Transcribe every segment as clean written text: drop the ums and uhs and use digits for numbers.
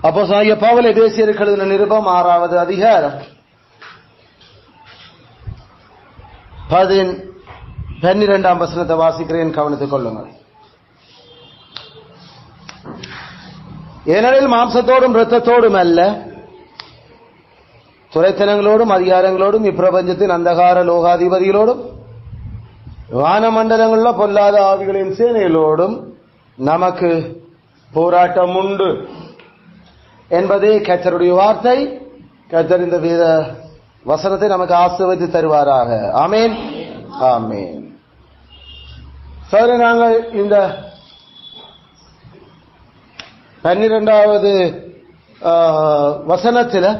அப்போஸ்தலனாகிய பவுல் எபேசியருக்கு எழுதின நிருபம் 6வது அதிகாரம் 12ஆம் வசனத்தை வாசிக்கிறேன், கவனித்துக் கொள்ளுங்கள். ஏனெனில் மாம்சத்தோடும் இரத்தத்தோடும் அல்ல, துரைத்தனங்களோடும் அதிகாரங்களோடும் இப்பிரபஞ்சத்தின் அந்தகார லோகாதிபதிகளோடும் வானமண்டலங்களுள்ள பொல்லாத ஆவிகளின் சேனைகளோடும் நமக்கு போராட்டம் உண்டு என்பதே கர்த்தருடைய வார்த்தை. கர்த்தர் இந்த வேத வசனத்தை நமக்கு ஆசீர்வதித்து தருவாராக. ஆமென், ஆமென். சரி, நாங்கள் இந்த 12வது வசனத்தில்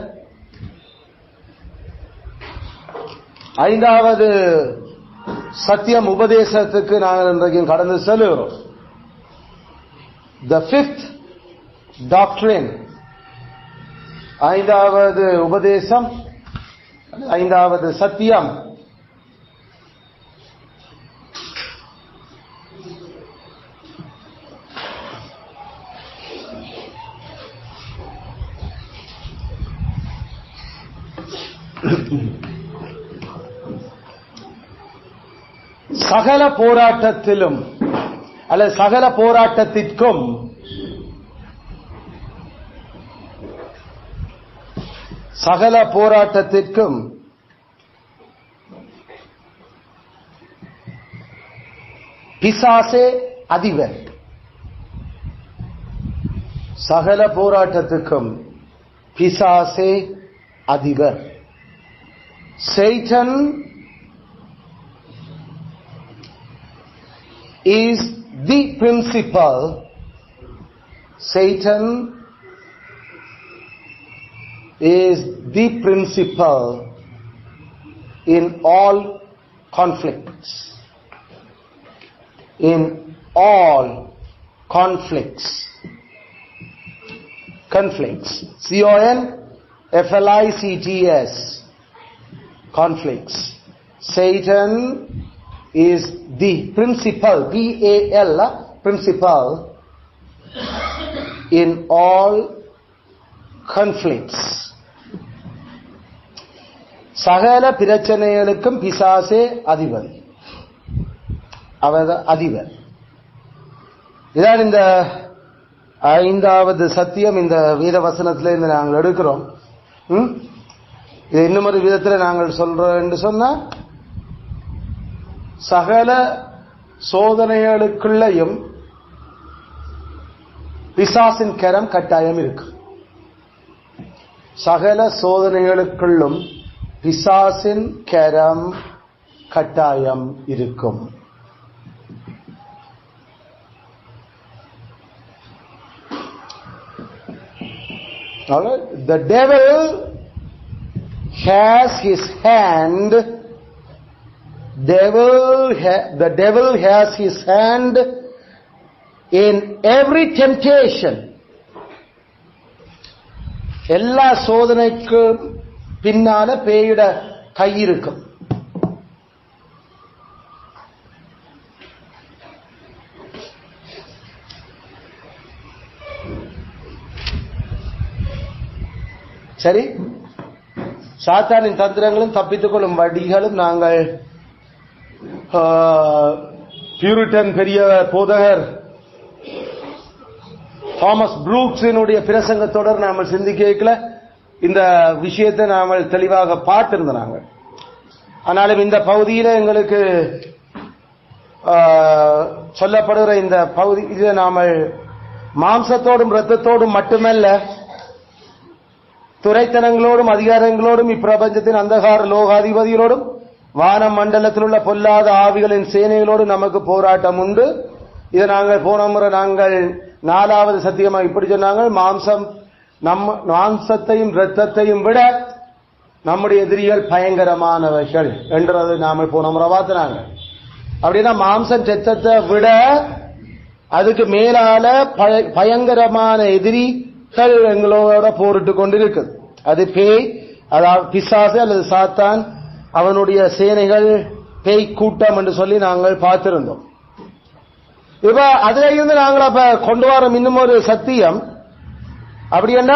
5வது சத்தியம் உபதேசத்துக்கு நாங்கள் இன்றைக்கு கடந்து செல்கிறோம். The fifth doctrine, 5வது உபதேசம், 5வது சத்தியம். சகல போராட்டத்திலும் அல்லது சகல போராட்டத்திற்கும் பிசாசே அதிபர். சகல போராட்டத்துக்கும் பிசாசே அதிபர். Satan is the principal. Satan is the principal in all conflicts. In all conflicts. Conflicts. C-O-N-F-L-I-C-T-S. Conflicts. Satan is the principal, P-A-L, principal in all conflicts. சகல பிரச்சனைகளுக்கும் பிசாசே அதிபதி, அவர் அதிபர். இதான் இந்த 5வது சத்தியம். இந்த வேத வசனத்திலிருந்து நாங்கள் எடுக்கிறோம். இது இன்னும் ஒரு விதத்தில் நாங்கள் சொல்றோம் என்று சொன்னா, சகல சோதனைகளுக்குள்ளேயும் பிசாசின் கரம் கட்டாயம் இருக்கு. சகல சோதனைகளுக்குள்ளும் பிசாசின் கரம் கட்டாயம் இருக்கும். The devil has his hand. The devil has his hand in every temptation. எல்லா சோதனைக்கு பின்னால பேயிட கை இருக்கும். சரி, சாத்தானின் தந்திரங்களும் தப்பித்துக் கொள்ளும் வடிகளும் நாங்கள் பியூரிட்டன் பெரிய போதகர் தாமஸ் புரூக்ஸினுடைய பிரசங்கத்தொடர் நாங்கள் சிந்திக்கல இந்த விஷயத்தை நாங்கள் தெளிவாக பார்த்திருந்தாங்க. ஆனாலும் இந்த பகுதியில் எங்களுக்கு சொல்லப்படுகிற இந்த பகுதி இதை நாமல் மாம்சத்தோடும் இரத்தத்தோடும் மட்டுமல்ல, துரைத்தனங்களோடும் அதிகாரங்களோடும் இப்பிரபஞ்சத்தின் அந்தகார லோகாதிபதிகளோடும் வான மண்டலத்தில் உள்ள பொல்லாத ஆவிகளின் சேனைகளோடு நமக்கு போராட்டம் உண்டு. இதை நாங்கள் போன முறை நாங்கள் 4வது சத்தியமாக இப்படி சொன்னாங்க, மாம்சத்தையும் இரத்தத்தையும் விட நம்முடைய எதிரிகள் பயங்கரமானவர்கள் என்றது நாம போன முறை பார்த்தாங்க. அப்படின்னா மாம்சம் இரத்தத்தை விட அதுக்கு மேலால பயங்கரமான எதிரிகள் எங்களோட போரிட்டு கொண்டிருக்குது. அது பேய், அதாவது பிசாசு அல்லது சாத்தான், அவனுடைய சேனைகள், பேய் கூட்டம் என்று சொல்லி நாங்கள் பார்த்திருந்தோம். இப்ப அதுல இருந்து நாங்கள் அப்ப கொண்டு வரோம் இன்னும் ஒரு சத்தியம். அப்படி என்ன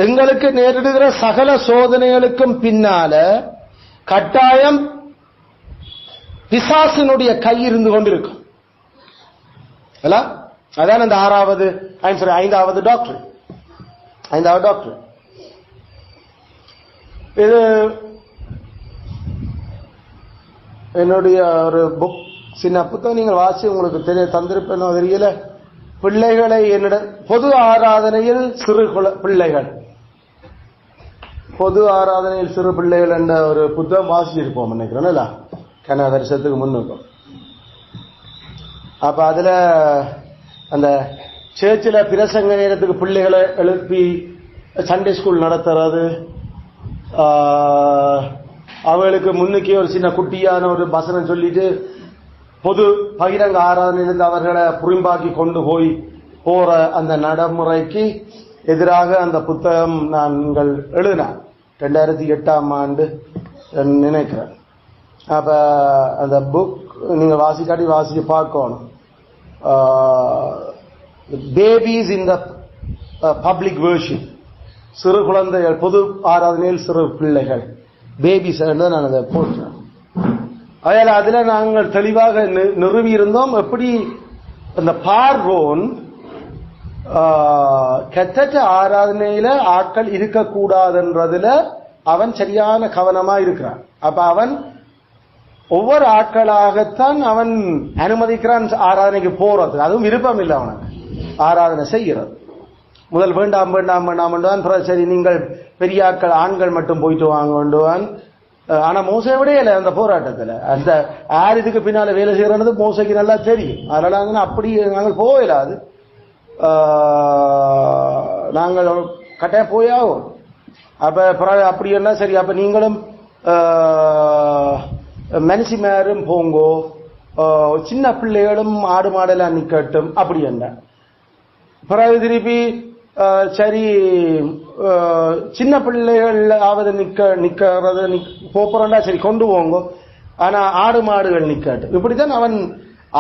எங்களுக்கு நேரிடுகிற சகல சோதனைகளுக்கும் பின்னால கட்டாயம் பிசாசினுடைய கை இருந்து கொண்டிருக்கும். அதான் அந்த ஐந்தாவது டாக்டர். இது என்னுடைய ஒரு புக், சின்ன புத்தகம். நீங்கள் வாசி உங்களுக்கு தந்திருப்பேனோ தெரியல. பிள்ளைகளை என்னிட பொது ஆராதனையில் சிறு பிள்ளைகள், பொது ஆராதனையில் சிறு பிள்ளைகள் என்ற ஒரு புத்தகம் வாசிச்சிருப்போம் நினைக்கிறேன், கன வருஷத்துக்கு முன்னுக்கும். அப்ப அதுல அந்த சேர்ச்சில் பிரசங்க நேரத்துக்கு பிள்ளைகளை எழுப்பி சண்டே ஸ்கூல் நடத்துறது, அவளுக்கு முன்னுக்கே ஒரு சின்ன குட்டியான ஒரு வசனம் சொல்லிட்டு பொது பகிரங்க ஆராதனையிலிருந்து அவர்களை புரிம்பாக்கி கொண்டு போற அந்த நடைமுறைக்கு எதிராக அந்த புத்தகம் நாங்கள் எழுதினேன் 2008 நினைக்கிறேன். அப்ப அந்த புக் நீங்க வாசிச்சு பார்க்கணும். Babies in the public worship, சிறு குழந்தைகள் பொது ஆராதனையில் சிறு பிள்ளைகள், பேபிஸ் நான் அதை போட்டேன். அதுல நாங்கள் தெளிவாக நிறுவி இருந்தோம் எப்படி அந்த பார்வோன் கெட்ட ஆராதனையில ஆட்கள் இருக்கக்கூடாதுன்றதுல அவன் சரியான கவனமா இருக்கிறான். அப்ப அவன் ஒவ்வொரு ஆட்களாகத்தான் அவன் அனுமதிக்கிறான் ஆராதனைக்கு போறது. அதுவும் விருப்பம் இல்லை அவனுக்கு ஆராதனை செய்கிறது. முதல் வேண்டாம் சரி நீங்கள் பெரிய ஆண்கள் மட்டும் போயிட்டு வாங்க வேண்டுவான். ஆனா மோசை விட இல்லை அந்த போராட்டத்துல. அந்த யார் இதுக்கு பின்னால வேலை செய்யறது மோசைக்கு நல்லா தெரியும். அதனால அப்படி நாங்கள் போயிடாது, நாங்கள் கட்டாயம் போயாகும். அப்ப அப்படி என்ன சரி, அப்ப நீங்களும் மனுஷி மேரும் போங்கோ, சின்ன பிள்ளைகளும் ஆடு மாடெல்லாம் நிக்கட்டும் அப்படி என்ன. பிறகு திருப்பி சரி சின்ன பிள்ளைகள் ஆவது நிக்கிறது போறா சரி கொண்டு போங்க, ஆனா ஆடு மாடுகள் நிக்கட்டும். இப்படித்தான் அவன்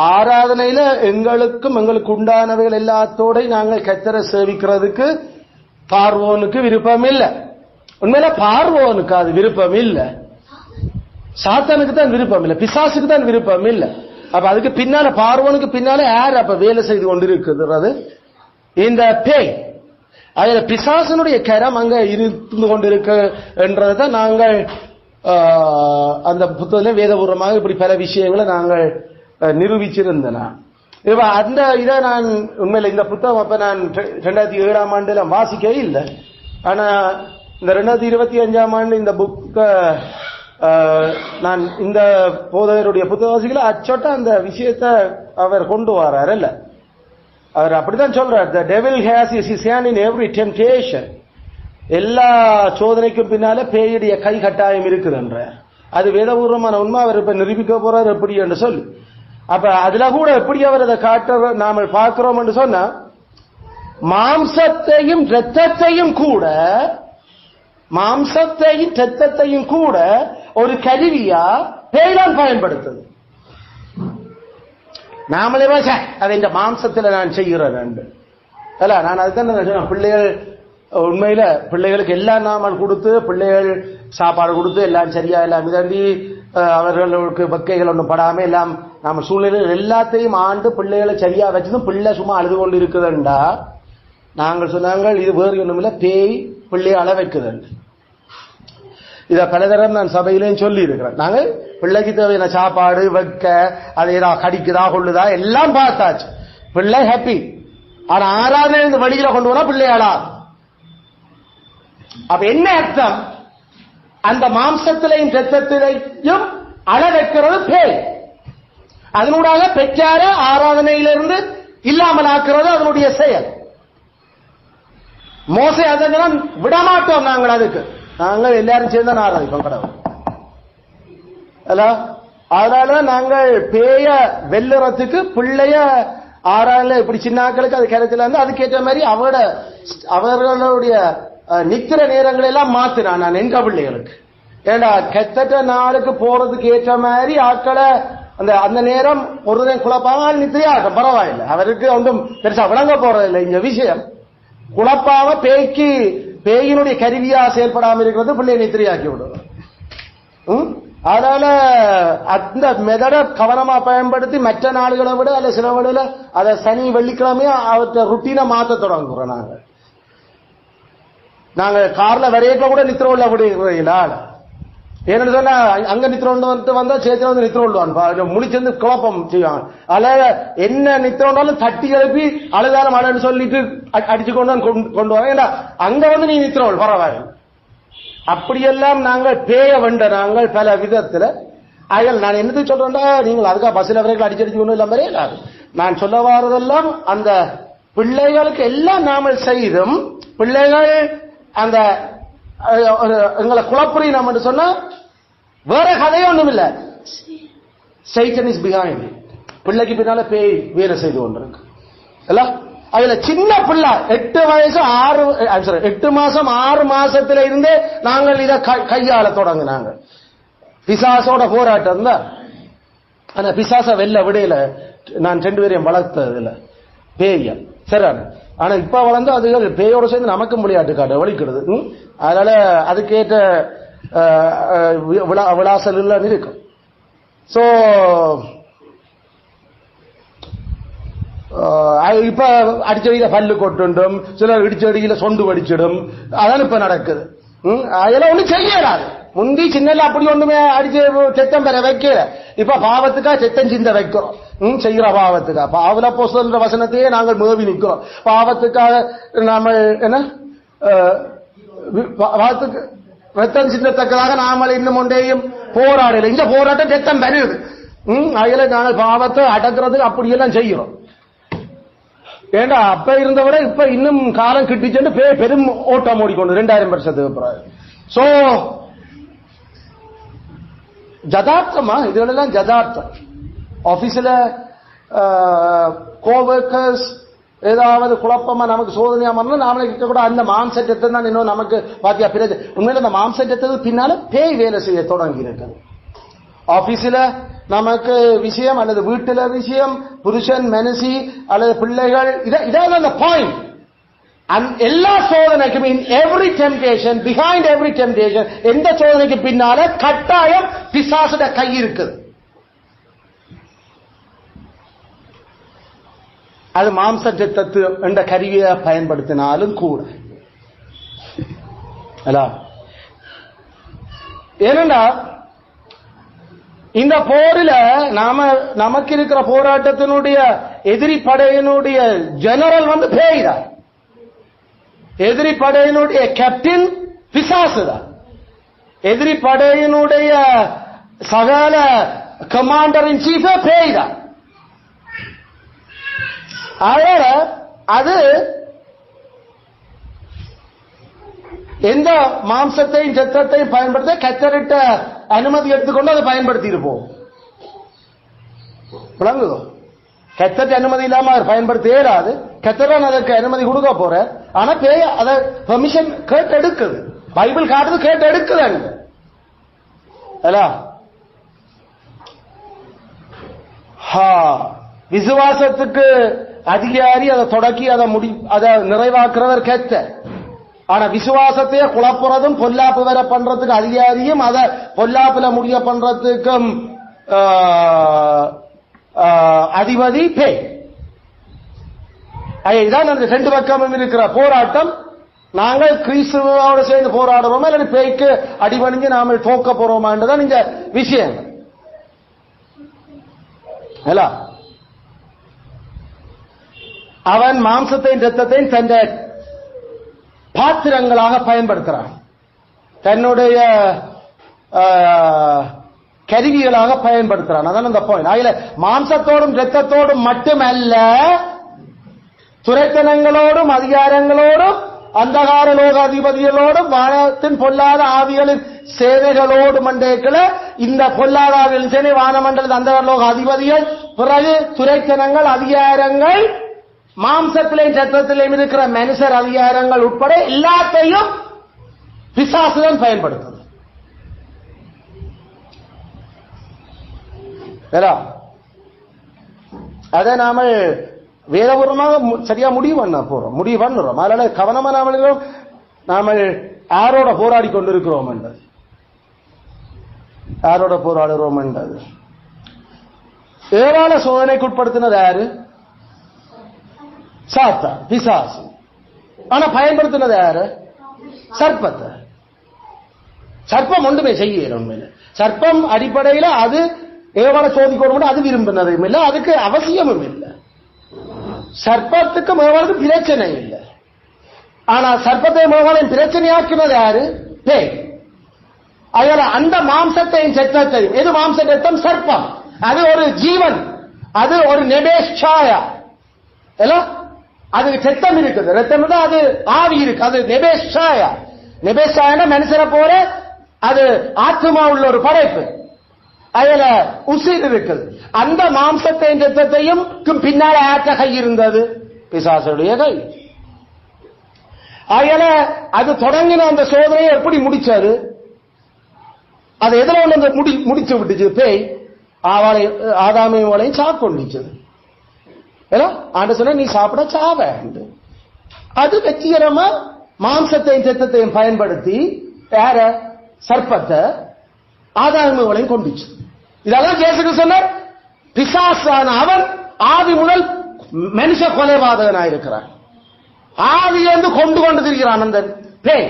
ஆராதனையில எங்களுக்கு உண்டானவைகள் எல்லாத்தோட நாங்கள் கர்த்தரை சேவிக்கிறதுக்கு பார்வோனுக்கு விருப்பம் இல்லை. உண்மையில பார்வோனுக்கு அது விருப்பம் இல்லை, சாத்தானுக்கு தான் விருப்பம் இல்லை, பிசாசுக்கு தான் விருப்பம் இல்லை. அப்ப அதுக்கு பின்னால பார்வோனுக்கு பின்னால யார் அப்ப வேலை செய்து கொண்டிருக்கிறது? இந்த பேய். அதுல பிசாசனுடைய கரம் அங்க இருந்து கொண்டிருக்க என்றதான் நாங்கள் அந்த புத்தகத்துல வேதபூர்வமாக இப்படி பல விஷயங்களை நாங்கள் நிரூபிச்சிருந்தேன். இப்ப அந்த இதை நான் உண்மையில இந்த புத்தகம் அப்ப நான் 2007 வாசிக்கவே இல்லை. ஆனா இந்த 2025 இந்த புக்க நான் இந்த போதகருடைய புத்தக வாசிக்கல அச்சோட்ட அந்த விஷயத்தை அவர் கொண்டு வர்றாரு. இல்ல அவர் அப்படித்தான் சொல்றார், the devil has his hand in every temptation. எல்லா சோதனைக்கும் பின்னால பேயுடைய கை கட்டாயம் இருக்குதுன்ற அது வேதபூர்வமான உண்மை. அவர் இப்ப நிரூபிக்க போறார் எப்படி என்று சொல்லி. அப்ப அதுல கூட எப்படி அவர் அதை காட்ட நாம பார்க்கிறோம் என்று சொன்னா, மாம்சத்தையும் ரத்தத்தையும் கூட ஒரு கருவியா பேய்தான் பயன்படுத்துது. நாமளே அதை இந்த மாம்சத்துல நான் செய்கிறேன் அல்ல. நான் அதுதான் பிள்ளைகள் உண்மையில பிள்ளைகளுக்கு எல்லாம் நாமல் கொடுத்து பிள்ளைகள் சாப்பாடு கொடுத்து எல்லாம் சரியா எல்லாம் மிதண்டி அவர்களுக்கு பக்கைகள் ஒன்றும் படாம எல்லாம் நாம சூழ்நிலைகள் எல்லாத்தையும் ஆண்டு பிள்ளைகளை சரியா வச்சதும் பிள்ளை சும்மா அழுது கொண்டு இருக்குதுண்டா நாங்கள் சொன்னாங்க இது வேறு ஒன்றும் இல்லை, பேய் பிள்ளையை அள வைக்குதுண்டு. இத பலதரம் நான் சபையிலேயும் சொல்லி இருக்கிறேன். நாங்க பிள்ளைக்கு தேவையான சாப்பாடு வைக்க அதை ஏதாவது கடிக்குதா கொள்ளுதா எல்லாம் பார்த்தாச்சு, பிள்ளை ஹாப்பி. ஆனா ஆறாவது இந்த வழியில கொண்டு போனா பிள்ளை அழாது. அப்ப என்ன அர்த்தம்? அந்த மாம்சத்திலையும் ரத்தத்திலையும் அழ வைக்கிறது பேய். அதனூடாக பெற்றார ஆராதனையிலிருந்து இல்லாமல் ஆக்குறது அதனுடைய செயல். மோசை அதெல்லாம் விடமாட்டோம் நாங்கள், அதுக்கு நாங்கள் எல்லாரும் சேர்ந்து ஆராதிப்போம் கடவுள். அதனால நாங்கள் பேய வெல்லுறதுக்கு பிள்ளைய ஆறால இப்படி சின்னாக்களுக்கு அது கிடைச்சல இருந்து அதுக்கேற்ற மாதிரி அவர்களுடைய நிக்கிற நேரங்கள் எல்லாம் மாத்தினான் நான் எங்க பிள்ளைகளுக்கு. ஏண்டா கெத்தட்ட நாளுக்கு போறதுக்கு ஏற்ற மாதிரி ஆட்களை அந்த நேரம் ஒரு குழப்பாங்க நித்திரையாட்டம் பரவாயில்லை, அவருக்கு ஒன்றும் பெருசா விளங்க போறதில்லை இந்த விஷயம். குழப்பாம பேயினுடைய கருவியா செயல்படாம இருக்கிறது பிள்ளை நித்திரையாக்கி விடுவோம். அதனால அந்த மெதட கவனமா பயன்படுத்தி மற்ற நாடுகளை விட அல்ல சில வேளையில அதை சனி வெள்ளிக்கிழமையா அவற்றை ருட்டீனை மாத்த தொடங்குறோம். நாங்க கார்ல வரையக்க கூட நித்திர உள்ள விடுறீங்களா? ஏன்னு சொன்னா அங்க நித்திர வந்து வந்தா சேர்த்து வந்து நித்திர உள்ளுவான் முடிச்சிருந்து குழப்பம் செய்வாங்க. அதனால என்ன நித்திர வந்தாலும் தட்டி எழுப்பி அழுதாலும் அழன்னு சொல்லிட்டு அடிச்சு கொண்டு வாங்க. ஏன்னா அங்க வந்து நீ நித்திர பரவாயில்ல. அப்படியெல்லாம் நாங்கள் பேய வேண்ட நாங்கள் பல விதத்துல அதில் நான் என்னது சொல்றேன்டா, நீங்கள் அதுக்காக பஸ்ல வரைக்கும் அடிச்சடிச்சு கொண்டு இல்லாம வரையலாது. நான் சொல்ல வாரதெல்லாம் அந்த பிள்ளைகளுக்கு எல்லாம் நாமல் செய்தும் பிள்ளைகள் அந்த எங்களை குழப்பறீம் என்று சொன்னா வேற கதையே ஒண்ணும் இல்ல. சைட்டன் இஸ் பிஹைண்ட். பிள்ளைக்கு பின்னால பேய் வேலை செய்து கொண்டிருக்கு. அதுல சின்ன பிள்ளை 8 வயசு 8 மாசம் 6 மாசத்துல இருந்தே நாங்கள் இதை கையாள தொடங்கினாங்க. பிசாசோட போராட்டம் தான். ஆனா பிசாச வெல்ல விடையில நான் 2 பேரையும் வளர்த்ததுல பேய சரியான. ஆனா இப்ப வளர்ந்து அதுகள் பேயோட சேர்ந்து நமக்கு விளையாட்டு காட்ட வலிக்கிறது. அதனால அதுக்கேற்ற விளாசல் இருக்கும். சோ இப்ப அடிச்சடியில பல்லு கொட்டுண்டும் சிலர் இடிச்சடியில சொண்டு வடிச்சிடும். அதான் இப்ப நடக்குது. அதெல்லாம் ஒண்ணு செய்யறாது. முந்தி சின்னல அப்படி ஒண்ணுமே அடிச்சு செத்தம் பெற வைக்கல. இப்ப பாவத்துக்கா செத்தம் சிந்த வைக்கிறோம். செய்கிற பாவத்துக்கா பாவல போஸ்தலன்ற வசனத்தையே நாங்கள் மேவி நிற்கிறோம். பாவத்துக்காக நாம என்ன பாவத்துக்கு ரத்தம் சிந்தத்தக்கதாக நாமல் இன்னும் ஒன்றையும் போராடல. இந்த போராட்டம் செத்தம் பெறுது. அதுல நாங்கள் பாவத்தை அடக்கிறதுக்கு அப்படியெல்லாம் செய்கிறோம். ஏண்டா அப்ப இருந்த விட இப்ப இன்னும் காலம் கிட்டிச்சு பெரும் ஓட்டம் ஓடிக்கொண்டு 2000 வருஷத்துக்கு அப்புறம். சோ ஜதார்த்தமா இதுகளெல்லாம் ஜதார்த்தம். ஆபீஸ்ல கோவர்க்கர்ஸ் ஏதாவது குழப்பமா நமக்கு சோதனையா பண்ணா நாமளே கிட்ட கூட அந்த மாம்சத்தை தான் இன்னும் நமக்கு பாத்தியா பிறகு உண்மையில அந்த மாம்சத்துக்கு பின்னால பேய் வேலை செய்ய தொடங்கி இருக்குது. ஆபீஸ்ல நமக்கு விஷயம் அல்லது வீட்டுல விஷயம் புருஷன் மனசி அல்லது பிள்ளைகள் இதான் அந்த பாயிண்ட். எல்லா சோதனைக்கும் every temptation behind every temptation எந்த சோதனைக்கு பின்னால கட்டாயம் பிசாசுட கை இருக்குது. அது மாம்ச சித்தத்து என்ற கருவியை பயன்படுத்தினாலும் கூட ஏனென்றா இந்த போரில நமக்கு இருக்கிற போராட்டத்தினுடைய எதிரி படையினுடைய ஜெனரல் வந்து பேய்தான். எதிரி படையினுடைய கேப்டன் பிசாசுதான். எதிரி படையினுடைய சகல கமாண்டர் இன் சீஃபே பேய்தான். அதனால அது எந்த மாம்சத்தையும் சத்தத்தையும் பயன்படுத்த கத்தரிட்ட அனுமதி எடுத்துக்கொண்டு அதை பயன்படுத்தி இருப்போம். விளங்குதோ? கத்தட்ட அனுமதி இல்லாம அவர் பயன்படுத்த ஏறாது. கத்தரான் அதற்கு அனுமதி கொடுக்க போற. ஆனா பேய அதை பெர்மிஷன் கேட்டு எடுக்குது. பைபிள் காட்டுது கேட்டு எடுக்குது. விசுவாசத்துக்கு அதிகாரி அதை தொடக்கி அதை நிறைவாக்குறவர் கேட்ட. ஆனா விசுவாசத்தையே குழப்புறதும் பொல்லாப்பு வேற பண்றதுக்கு அதிகாரியும் அதை பொல்லாப்புல முடிய பண்றதுக்கும் அதிபதி பேய். இதுதான் அந்த 2 பக்கமும் இருக்கிற போராட்டம். நாங்கள் கிறிஸ்துவோட சேர்ந்து போராடுறோமா இல்ல பேய்க்கு அடிபணிஞ்சு நாம தோக்க போறோமான்றதான் இந்த விஷயம். அவன் மாம்சத்தையும் ரத்தத்தையும் தந்த பாத்திரங்களாக பயன்படுத்துறான். தன்னுடைய கருவிகளாக பயன்படுத்துறான். அதான் அந்த பாயிண்ட். அதுல மாம்சத்தோடும் ரத்தத்தோடும் மட்டுமல்ல, துரைத்தனங்களோடும் அதிகாரங்களோடும் அந்தகார லோக அதிபதிகளோடும் வானத்தின் பொல்லாத ஆவிகளின் சேவைகளோடும் மண்டேக்கள இந்த பொல்லாத ஆவிகளின் சேனை வானமண்டல அந்தகார லோக அதிபதிகள் பிறகு துரைத்தனங்கள் அதிகாரங்கள் மாம்சத்திலேயும் சத்தத்திலேயும் இருக்கிற மனுஷர் அதிகாரங்கள் உட்பட எல்லாத்தையும் பிசாசுதான் பயன்படுத்துது. அதை நாம வேதபூர்வமாக சரியா முடிவு பண்ணுறோம். அதனால கவனமா நாம யாரோட போராடி கொண்டிருக்கிறோம் என்றது, யாரோட போராடுறோம் என்றது. ஏவாள சோதனைக்குட்படுத்தினது யாரு? சாத்தான், பிசாசு. ஆனா பயன்படுத்தினது யாரு? சர்ப்பத்தை. சர்ப்பம் ஒன்றுமே செய்ய உண்மையில. சர்ப்பம் அடிப்படையில் அது ஏவாள சோதிக்கணும், அது விரும்பினதும் இல்லை, அதுக்கு அவசியமும் இல்லை. சர்ப்பத்துக்கு ஏவாளுக்கு பிரச்சனை இல்லை. ஆனா சர்ப்பத்தை ஏவாளின் பிரச்சனையாக்கினது யாரு? பேய். அதனால அந்த மாம்சத்தையும் செத்தத்தையும், எது மாம்ச ரத்தம்? சர்ப்பம். அது ஒரு ஜீவன், அது ஒரு நெபேஷாயா. அதுக்கு ரத்தம் இருக்குது, ரத்தம் தான், அது ஆவி இருக்கு, அது நெபேஷாயா. நெபேஷாயா மனுஷனை போல அது ஆத்மா உள்ள ஒரு படைப்பு, அதுல உசிர் இருக்குது. அந்த மாம்சத்தையும் ரத்தத்தையும் பின்னால் ஆற்ற கை இருந்தது, பிசாசுடைய கை. அதனால அது தொடங்கின அந்த சோதனையை எப்படி முடிச்சது? அது எதுல ஒன்று முடிச்சு விட்டுச்சு? பேய் ஆதாமையும் சாக்கொண்டிச்சது. ஆண்டு சொன்ன நீ சாப்பிட சாவ. அது வெற்றிகரமா மாம்சத்தையும் ரத்தத்தையும் பயன்படுத்தி வேற சர்ப்பத்தை ஆதாமையும் கொண்டுச்சு. இதெல்லாம் கேசுக்கு சொன்னார். பிசாசான அவன் ஆதி முதல் மனுஷ கொலைபாதகனாயிருக்கிறான். ஆதியிலிருந்து கொண்டு திரிகிறான் அந்த பேய்.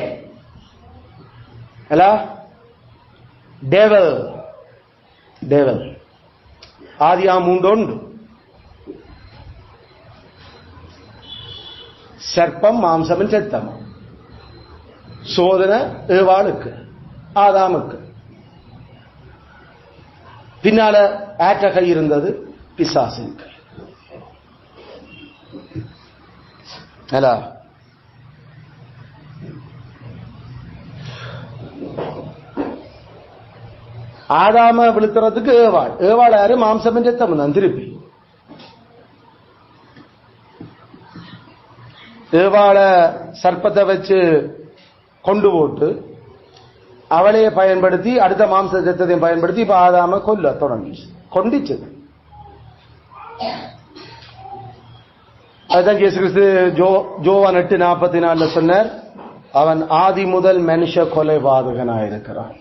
டேவல் டேவல் ஆதியா 3 சர்ப்பம் மாம்சமும் செத்தம். சோதனை ஏவாளுக்கு, ஆதாமுக்கு. பின்னால ஆற்ற கை இருந்தது, பிசாசின் கை. ஆதாம விழுத்துறதுக்கு ஏவாள் யாரு? மாம்சம் செத்தம் தான். திருப்பி ஏவாள சர்ப்பத்தை வச்சு கொண்டு போட்டு அவளையே பயன்படுத்தி அடுத்த மாம்ச செத்தத்தையும் பயன்படுத்தி இப்ப ஆதாம கொல்ல தொடங்கிச்சு, கொண்டிச்சது. அதுதான் இயேசு கிறிஸ்து ஜோவான் 8:44 சொன்னார், அவன் ஆதி முதல் மனுஷ கொலைபாதகனாயிருக்கிறான்.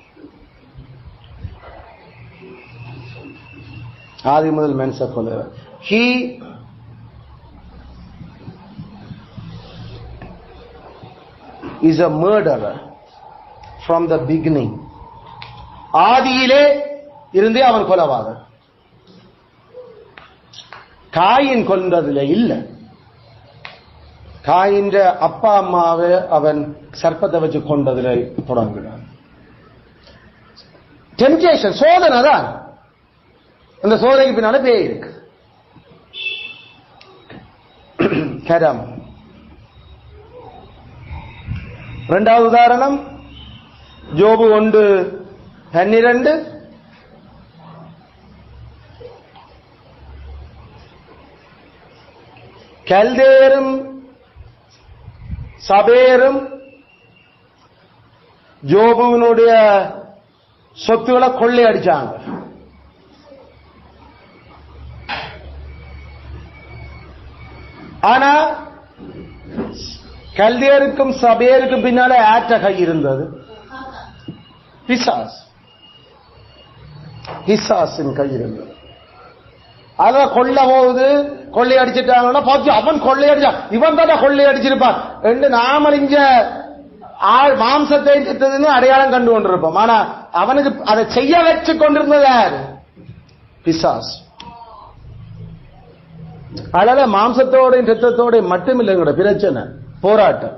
ஆதி முதல் மனுஷ கொலை. He is a murderer from the beginning. ஆதியிலே இருந்தே அவன் கொலைபாதகன். காயின் கொன்றதுல இல்ல. காயின்ற அப்பா அம்மாவை அவன் சர்ப்பத்தை வச்சு கொண்டதுல தொடங்குகிறான். டெம்டேஷன், சோதனை தான். அந்த சோதனைக்கு பின்னால பேய் இருக்கு. கரம். இரண்டாவது உதாரணம் யோபு 1:12. கல்தேரும் சபேரும் யோபுவினுடைய சொத்துக்களை கொள்ளை அடிச்சாங்க. ஆனா கல்தேருக்கும் சபேருக்கும் பின்னால ஆற்ற கை இருந்தது, பிசாசின் கை இருந்தது. அத கொள்ள போகுது, கொள்ளை அடிச்சுட்டாங்கன்னா பார்த்து அவன் கொள்ளை அடிச்சான், இவன் தான் கொள்ளை அடிச்சிருப்பான் என்று நாம இங்க மாம்சத்தை செத்ததுன்னு அடையாளம் கண்டு கொண்டிருப்போம். ஆனா அவனுக்கு அதை செய்ய வச்சு கொண்டிருந்தது யாரு? பிசாஸ். அதனால மாம்சத்தோட ரத்தத்தோட மட்டும் இல்லைங்கிற பிரச்சனை, போராட்டம்.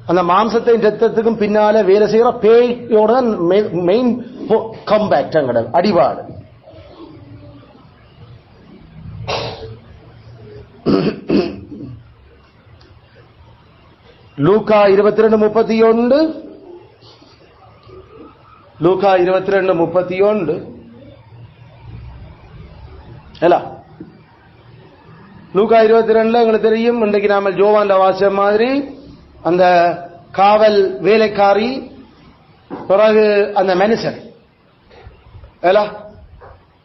அந்த மாம்சத்தையும் ரத்தத்துக்கும் பின்னால வேலை செய்யற பேயோட மெயின் கம்பேக்ட், அடிபாடு. லூக்கா 22:31. லூக்கா 22:31. லூக்கா 22 எங்களுக்கு தெரியும். இன்றைக்கு நாம ஜோவான் வாசம் மாதிரி அந்த காவல் வேலைக்காரி, பிறகு அந்த மனுஷன்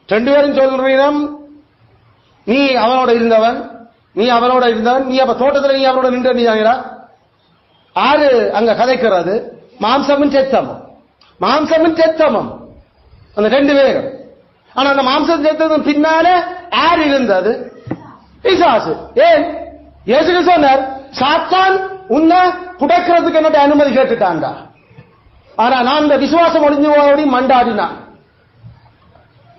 2 பேரும் சொல்றீங்க, நீ அவனோட இருந்தவன், நீ அவரோட இருந்தவன், நீ அப்ப தோட்டத்துல நீ அவரோட நின்று நீ ஆறு அங்க கதைக்கிறது மாம்சமும் செத்தமும், மாம்சமும் செத்தமும் அந்த ரெண்டு பேரும். ஆனா அந்த மாம்சம் செத்ததும் பின்னால ஆறு இருந்தது பிசாசு. ஏன் இயேசு சொன்னார், சாத்தான் உன்னை புடைக்கிறதுக்கு என்னோட அனுமதி கேட்டுட்டான்டா. ஆனா நான் இந்த விசுவாசம் ஒளிஞ்சு ஓடி மண்டாடினான்.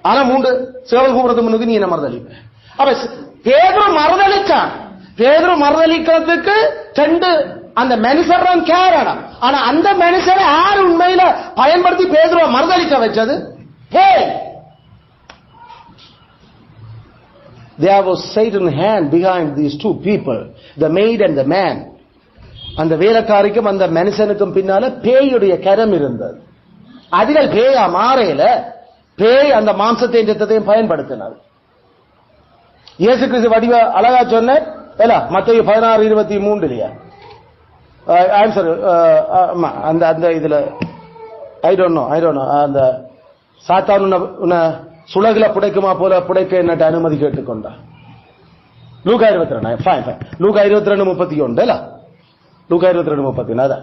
ஆனா 3 சேவல் கூப்பிடுறதுக்கு முன்னுக்கு நீ என்ன மறுதளிப்ப. அப்ப பேதுரு மறுதளிச்சான். பேதுரு மறுதளிக்கிறதுக்கு 2 அந்த மனுஷன் காரணம். ஆனா அந்த மனுஷனை யார் உண்மையில பயன்படுத்தி பேதுருவை மறுதளிக்க வச்சது? There was Satan's hand behind these 2 people, the maid and the man. அந்த வேலைக்காரிக்கும் அந்த மனுஷனுக்கும் பின்னால பேயுடைய கரம் இருந்தது. அதில் பேயா மாறையில பேய் அந்த மாம்சத்தையும் ரத்தத்தையும் பயன்படுத்தினார். இயேசு கிறிஸ்து வடிவ அழகா சொன்ன மத்தேயு 16:23 ஆன்சர் அந்த அந்த இதுல ஐ டோன்ட் நோ அந்த சாத்தான் உன்னை சுலகில புடைக்குமா போல புடைக்க என்னட்ட அனுமதி கேட்டுக்கொண்டா. லூக்கா 22 ஃபைன் லூக்கா 22:31 லூக்கா 22:30.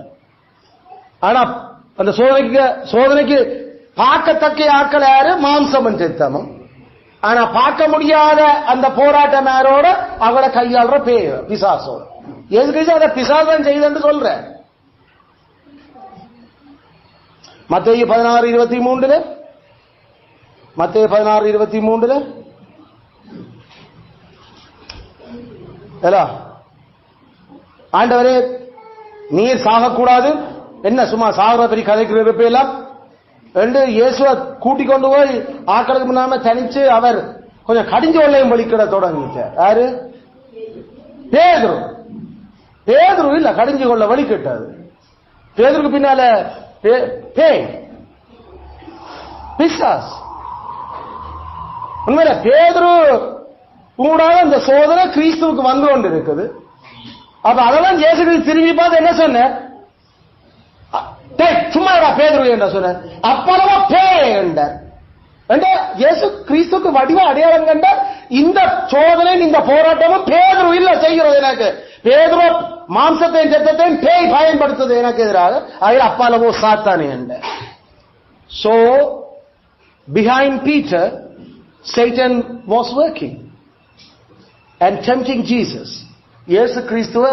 ஆனா அந்த சோதனைக்கு பார்க்கத்தக்க ஆட்கள் யாரு? மாம்சமும் செத்தமும். ஆனா பார்க்க முடியாத அந்த போராட்டம் யாரோட? அவளை கையாளுற பிசாசோட. எதுக்கு அதை பிசாசம் செய்து சொல்ற? மத்தேயு 16:23 மத்தேயு 16:23 ஆண்டவரே நீர் சாகக்கூடாது, என்ன சும்மா சாகுற பெரிய கதைக்கு இருப்பெல்லாம் ரெண்டு இயேசுவை கூட்டிக் கொண்டு போய் ஆக்களுக்கு முன்னாம தனிச்சு அவர் கொஞ்சம் கடிஞ்ச வெள்ளையும் வலிக்கிட தொடங்கிட்டார். யாரு? பேதுரு. பேதுரு இல்ல கடிஞ்சு கொள்ள வலிக்கிட்டது. பேதுருக்கு பின்னால பேய் பிசாஸ். உண்மையில பேதுரு கூடாத இந்த சோதனை கிறிஸ்துவுக்கு வந்து கொண்டு இருக்குது. அப்ப அதெல்லாம் இயேசு திரும்பி பார்த்து என்ன சொன்ன? சும்மா பேதுரு என்ன சொன்ன? அப்பளவா பேய் என்றார். இயேசு கிறிஸ்துக்கு வடிவ அடையாளம் கண்டார். இந்த சோதனை இந்த போராட்டமும் பேதுரு இல்ல செய்கிறது எனக்கு. பேதுரு மாம்சத்தையும் சத்தத்தையும் பேய் பயன்படுத்துது எனக்கு எதிராக. அதில் அப்பளவோ சாத்தானே என்றார். So behind Peter, Satan was working and tempting Jesus. இயேசு கிறிஸ்துவ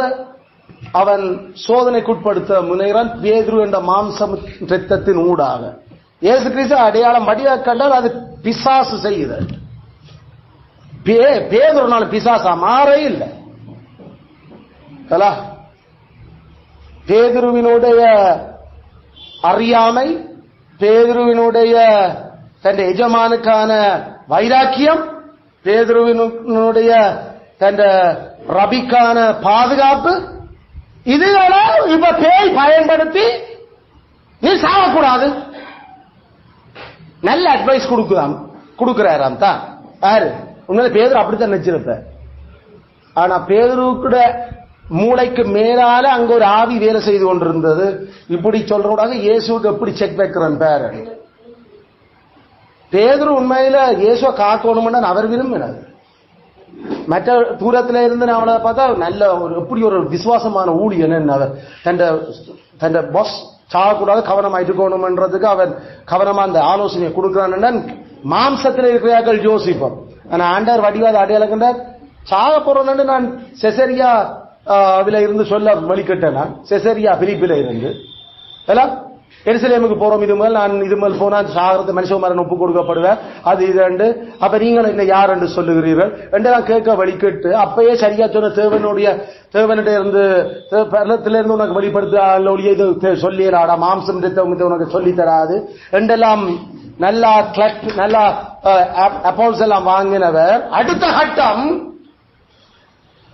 அவன் சோதனைக்குட்படுத்த முனைகிறான் பேதுரு என்ற மாம்சம் இரத்தத்தின் ஊடாக. இயேசு கிறிஸ்து அடையாளம் வடிவ கண்டால் அது பிசாசு செய்யுது. பேதுருனால பிசாசா மாற இல்லை. பேதுருவினுடைய அறியாமை, பேதுருவினுடைய தன் எஜமானுக்கான வைராக்கியம், பேதுருவினுடைய தன் ரபிக்கான பாதுகாப்பு, இதுகளை இப்ப பேய் பயன்படுத்தி நீ சாகக்கூடாது நல்ல அட்வைஸ் கொடுக்கிறாராம் தான். யாரு? உண்மையில பேதுரு அப்படித்தான் நினைச்சிருப்ப. ஆனா பேதுருக்கூட மூளைக்கு மேலால அங்க ஒரு ஆவி வேலை செய்து கொண்டிருந்தது. இப்படி சொல்றோடாக இயேசுக்கு எப்படி செக் வைக்கிறான் பேரு. பேதுரு உண்மையில இயேசுவை காக்கணும்னு அவர் விரும்பினார். மற்ற தூரத்துல இருந்து அவனை பார்த்தா நல்ல ஒரு எப்படி ஒரு விசுவாசமான ஊழியன். அவர் தன் பாஸ் சாகக்கூடாது கவனமாயிட்டு இருக்கணும்ன்றதுக்கு அவன் கவனமா அந்த ஆலோசனையை கொடுக்கிறான். மாம்சத்தில் இருக்கிறார்கள் யோசிப்போம். ஆனா ஆண்டவர் வடிவாத அடையாளம் கண்டார். சாக போறோன்னு நான் செசரியா அதுல இருந்து சொல்ல வழிகட்டேன். நான் செசரியா பிலிப்பில இருந்து எல்லாம் எருசலேமுக்கு போறோம். இது மேல் நான் இது மேல் போனா சாகரத்து மனுஷகுமாரன் ஒப்பு கொடுக்கப்படுவேன். அது இது அப்ப நீங்கள் என்ன யார் என்று சொல்லுகிறீர்கள் என்று நான் கேட்க வழிகட்டு அப்பயே சரியா சொன்ன தேவனிட இருந்து பரலத்திலிருந்து உனக்கு வெளிப்படுத்த ஒளிய இது சொல்லிடாடா மாம்சம் உனக்கு சொல்லி தராது என்றெல்லாம் நல்லா நல்லா அப்போல்ஸ் எல்லாம் வாங்கினவர். அடுத்த கட்டம்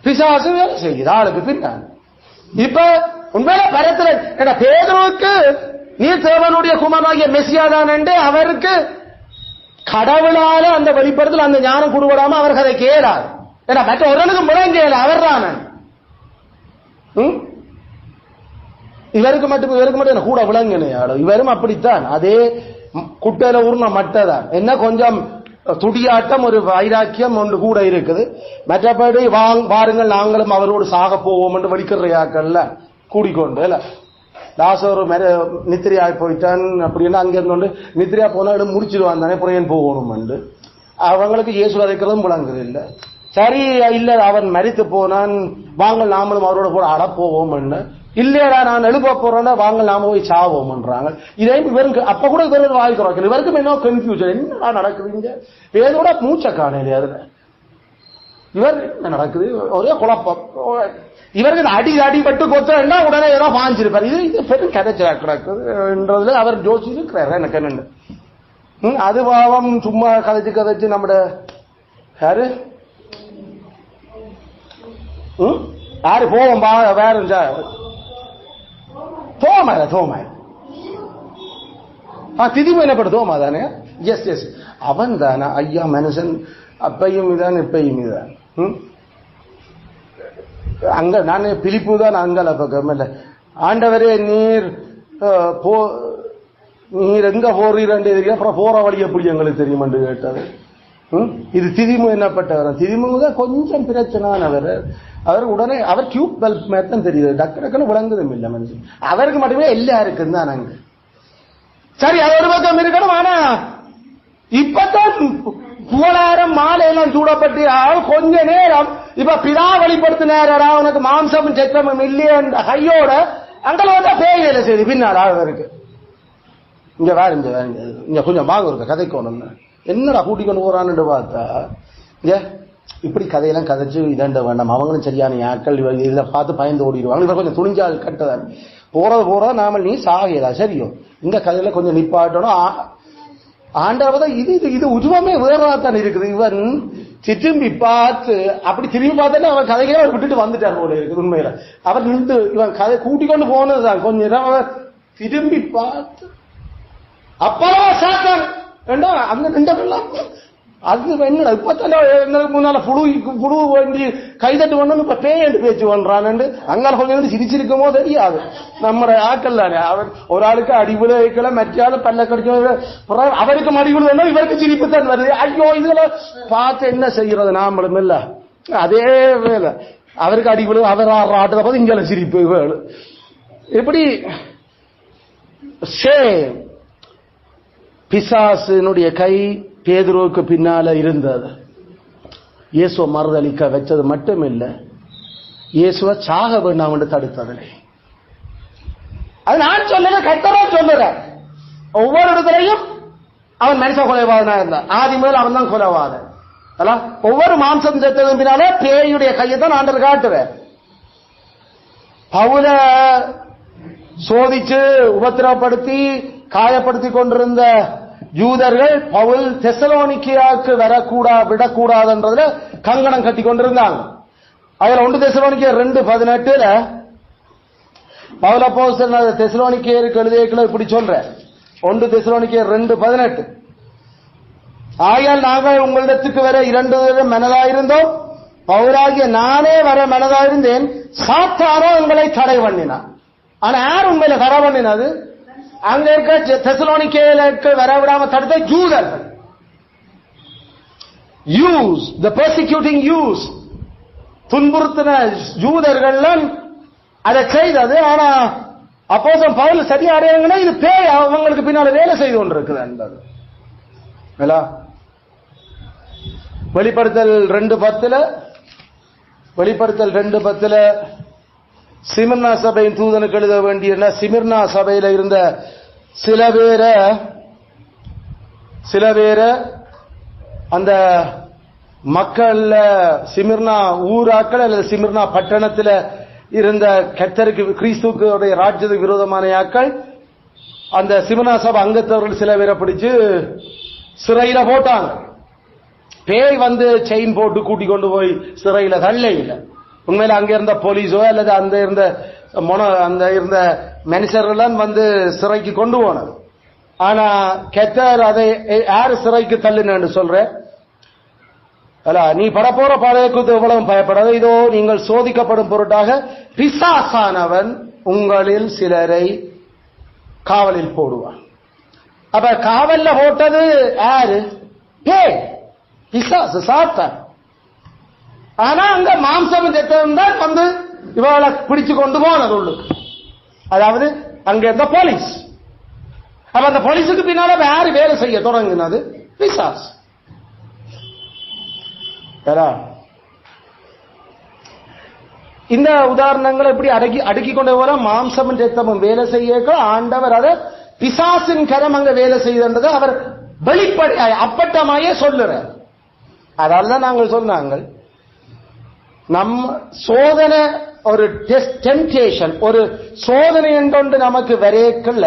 பிசாசு வேலை செய்யுது ஆளுக்கு பின்னான். இப்ப உண்மையில பரத்துல பேதுருவுக்கு நீ தேவனுடைய குமாரனாகிய மெசியாதான் என்று அவருக்கு கடவுளால அந்த வெளிப்படுத்தல் அந்த ஞானம் கொடுவிடாம அவர் அதை கேளார். ஏன்னா மற்ற ஒருவனுக்கு முழங்கேல அவர் தான். இவருக்கு மட்டும் கூட விளங்கின இவரும் அப்படித்தான். அதே குட்டையில ஊர்ன மட்டை தான். என்ன கொஞ்சம் துடியாட்டம் ஒரு வைராக்கியம் ஒன்று கூட இருக்குது. மற்றபடி வாருங்கள் நாங்களும் அவரோடு சாக போவோம் என்று வலிக்கிறையாக்கள்ல கூடிக்கொண்டு இல்ல லாசர் நித்திரியா போயிட்டான் அப்படின்னா அங்க இருந்து நித்திரியா போனா முடிச்சிடுவான் தானே புறையன் போகணும் அவங்களுக்கு இயேசு அழைக்கிறதும் விளங்குது இல்ல. சரி இல்ல அவன் மரித்து போனான் வாங்கள் நாமளும் அவரோட கூட அடப்போவோம் இல்லையடா நான் எழுப்ப போறேன்னா வாங்க நாம போய் சாவோம்ன்றாங்க. இதே இவருக்கு அப்ப கூட இவருக்கு வாய்க்கிறோம். இவருக்கும் என்ன கன்ஃபியூஷன் என்னடா நடக்குதுங்க வேதோட மூச்சை காணலையா அதுல இவர் என்ன நடக்குது ஒரே குழப்பம். இவருக்கு அடிபட்டு கொத்தா உடனே ஏதோ பாஞ்சிருப்பார். இது பெரும் கதைச்சா கிடக்குதுன்றதுல அவர் ஜோசி இருக்கிறாரு எனக்கு என்னன்னு அது பாவம் சும்மா கதைச்சு நம்ம யாரு யாரு போவோம் வேற தோமாய் திதிமு என்னப்பட்ட தோமா தானே எஸ் எஸ் அவன் தானே ஐயா மனுஷன் அப்பையும் இதான் இப்பையும் இதான் அங்க நான் பிலிப்பு தான் அங்கல பக்கம் இல்ல ஆண்டவரே நீர் எங்க போறீரண்டு தெரியும் அப்புறம் போற வழி எப்படி எங்களுக்கு தெரியும் என்று கேட்டாரு. இது திதிமு என்னப்பட்டவர் திதிமுதான் கொஞ்சம் பிரச்சனானவர். அவர் உடனே அவர் டியூப் பல்ப் மாதிரி தான் தெரியுது டக்குன்னு விளங்குதும் இல்லை மனுஷன் அவருக்கு மட்டுமே எல்லா இருக்குன்னு தான் நாங்க சரி அது ஒரு பக்கம் இருக்கணும். ஆனா இப்பதான் புகழாரம் மாலையெல்லாம் சூடப்பட்டு கொஞ்ச நேரம் இப்ப பிதா வழிபடுத்தினாரா உனக்கு மாம்சமும் சத்திரமும் இல்லையே கையோட அங்கே வந்தா பேய் வேலை செய்யுது பின்னால் அவருக்கு இங்க வேற இங்க கொஞ்சம் வாங்க இருக்க கதைக்கு ஒண்ணு என்னடா கூட்டிக் கொண்டு போறான்னு பார்த்தா இப்படி கதையெல்லாம் கதைச்சு இதண்ட வேண்டாம் அவங்களும் சரியான ஆட்கள் இதை பார்த்து பயந்து ஓடிடுவாங்க. இவர் கொஞ்சம் துணிஞ்சால் கட்டதான் போறது நாம நீ சாகையதா சரியோ இந்த கதையில கொஞ்சம் நிப்பாட்டணும். ஆண்டவத இது உருவமே வேறதான் இருக்குது. இவன் திரும்பி பார்த்து அப்படி திரும்பி பார்த்தா அவன் கதைகளை அவர் விட்டுட்டு வந்துட்டார் போல இருக்குது. உண்மையில அவர் நின்று இவன் கதை கூட்டிக் கொண்டு போனதுதான் கொஞ்ச நேரம் அவர் திரும்பி பார்த்து அப்பா சாத்தான் அங்க நின்றெல்லாம் அது என்னடா இப்ப முன்னால புழு வேண்டி கைதட்டு பண்ணு இப்ப பேயண்டு பேச்சு பண்றான் அங்கால கொஞ்சம் சிரிச்சிருக்குமோ தெரியாது நம்ம ஆக்கள் தானே. அவர் ஒரு ஆளுக்கு அடிவுல வைக்கல மற்ற பல்ல கடிச்ச அவருக்கு அடிவுல வேணும் இவருக்கு சிரிப்பு தான் வருது. ஐயோ இதுல பார்த்து என்ன செய்யறது நாமளும் இல்ல அதே வேலை அவருக்கு அடிவுல அவர் ஆடுறத பார்த்து இங்க சிரிப்பு வேணும் எப்படி பிசாசினுடைய கை பேதுருவுக்கு பின்னால இருந்தது. இயேசுவை மறுதளிக்க வச்சது மட்டும் இல்ல இயேசுவை சாக வேண்டாம் என்று தடுத்ததில்லை. அது நான் சொல்லல கர்த்தரா சொல்லுறேன். ஒவ்வொரு இடத்துலையும் அவன் மனுஷ கொலைவாதனா இருந்தான். ஆதி முதல் அவன் தான் கொலைவாதன். ஒவ்வொரு மாம்சம் செத்ததும் பின்னாலே பேயுடைய கையை தான் ஆண்டவர் காட்டுவேன். பவுல சோதிச்சு உபத்திரப்படுத்தி காயப்படுத்தி கொண்டிருந்த யூதர்கள் பவுல் தெசலோனிக்கேயாவுக்கு விடக்கூடாதுன்றதுல கங்கணம் கட்டி கொண்டிருந்தாங்க. அதுல 1 தெசலோனிக்கேயர் 2:18 பவுல் அப்போஸ்தலன் தெசலோனிக்கேயருக்கு எழுதிய இப்படி சொல்ற 1 தெசலோனிக்கேயர் 2:18 ஆகையால் நாங்கள் உங்களிடத்துக்கு வர 2 தடவை மனதாயிருந்தோம் பவுலாகிய நானே வர மனதாயிருந்தேன் சாத்தானோ எங்களை தடை பண்ணினான். ஆனா யார் உண்மையில தடை பண்ணினது? அங்க இருக்க தெசலோனிக்கேயருக்கு வரவிடாம தடுத்த யூதர்கள். யூஸ் தி பெர்சிக்யூட்டிங் யூஸ் துன்புறுத்தின யூதர்கள் அதை செய்தது. ஆனா அப்போஸ்தலன் பவுல் சரியா அடையாங்கன்னா இது பேய் அவங்களுக்கு பின்னால வேலை செய்து கொண்டிருக்குது என்பது வெளிப்படுத்தல் 2:10 சிமிர்னா சபையின் தூதனுக்கு எழுத வேண்டிய சிமிர்னா சபையில இருந்த சில பேரை அந்த மக்கள் சிமிர்னா ஊராக்கள் அல்லது சிமிர்னா பட்டணத்தில் இருந்த கர்த்தருக்கு கிறிஸ்துவுடைய ராஜ்யத்துக்கு விரோதமான ஆக்கள் அந்த சிமிர்னா சபை அங்கத்தவர்கள் சில பேரை பிடிச்சு சிறையில போட்டாங்க. பேய் வந்து செயின் போட்டு கூட்டி கொண்டு போய் சிறையில தள்ள இல்லை. உண்மையில அங்க இருந்த போலீஸோ அல்லது அந்த இருந்த மனுஷர்கள் வந்து சிறைக்கு கொண்டு போனது. ஆனா கர்த்தர் அதை யாரு சிறைக்கு தள்ளுன்னு சொல்ற நீ படப்போற பாதைக்கு எவ்வளவு பயப்படாத இதோ நீங்கள் சோதிக்கப்படும் பொருட்டாக பிசாசானவன் உங்களில் சிலரை காவலில் போடுவான். அப்ப காவல்ல போட்டது யாரு? பேய். பிசாசு சாத்தான். ஆனா அங்க மாம்சம் செத்தவன் தான் வந்து இவளை பிடிச்சு கொண்டு போனது உள்ளுக்கு. அதாவது அங்க இருந்த போலீஸ். அப்ப அந்த போலீஸுக்கு பின்னால யாரு வேலை செய்ய தொடங்கினது? பிசாசு. இந்த உதாரணங்களை இப்படி அடுக்கி கொண்டு வர மாம்சமும் ரத்தமும் வேலை செய்ய ஆண்டவர் அதை பிசாசின் கரம் அங்க வேலை செய்தது அவர் வெளிப்படையாய் அப்பட்டமாயே சொல்லுறார். அதால்தான் நாங்கள் சொன்னாங்க நம் சோதனை ஒரு டெம்டேஷன் ஒரு சோதனை என்று நமக்கு வரையக்கல்ல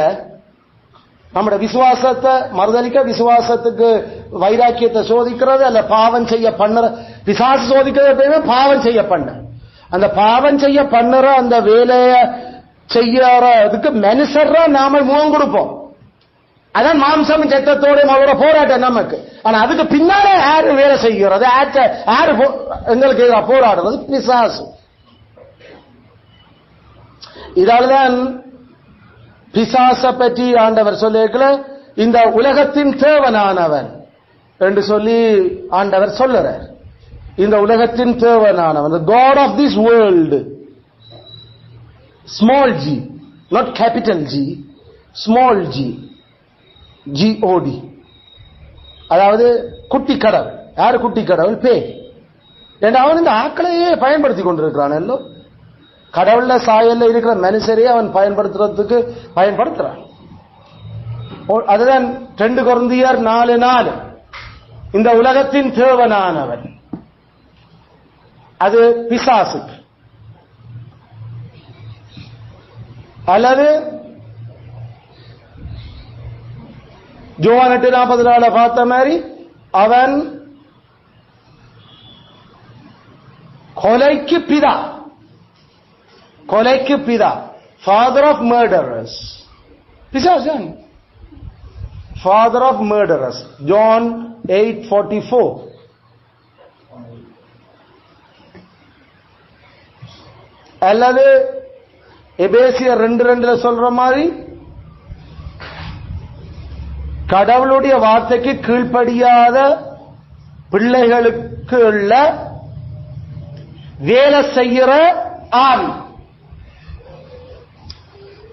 நம்முடைய விசுவாசத்தை மறுதலிக்க விசுவாசத்துக்கு வைராக்கியத்தை சோதிக்கிறது அல்ல பாவம் செய்ய பண்ணுற பிசாசு சோதிக்கிறது எப்பயுமே பாவம் செய்ய பண்ண அந்த பாவம் செய்ய பண்ணுற அந்த வேலைய செய்யறதுக்கு மனுஷரா நாம முகம் கொடுப்போம். அதான் மாம்சம் சத்தத்தோட அவரோட போராட்டம் நமக்கு. ஆனா அதுக்கு பின்னாலே யாரு வேலை செய்கிறது யாரு எங்களுக்கு போராடுறது? பிசாசு. இதால்தான் பிசாச பற்றி ஆண்டவர் சொல்லியிருக்கல இந்த உலகத்தின் தேவனானவன் என்று சொல்லி ஆண்டவர் சொல்லுறார். இந்த உலகத்தின் தேவனானவன் the God of this world, small g, not capital G, small g, G-O-D. அதாவது குட்டி கடவுள். யாரு குட்டி கடவுள்? பேய். ஏன்னா அவன் இந்த ஆக்களையே பயன்படுத்தி கொண்டிருக்கிறான். எல்லோ கடவுள்ல சாயல்ல இருக்கிற மனுஷரையே அவன் பயன்படுத்துறான். அதுதான் 2 கொரிந்தியர் 4:4 இந்த உலகத்தின் தேவனானவன். அது பிசாசுக்கு. அல்லது யோவான் 8:44 பார்த்த மாதிரி அவன் கொலைக்கு பிதா. Father of murderers. பிசாசன் ஃபாதர் ஆஃப் மர்டரர்ஸ். ஜான் 8:44. அல்லது எபேசியர் 2:2 சொல்ற மாதிரி கடவுளுடைய வார்த்தைக்கு கீழ்ப்படியாத பிள்ளைகளுக்கு உள்ள வேலை செய்கிற ஆவி.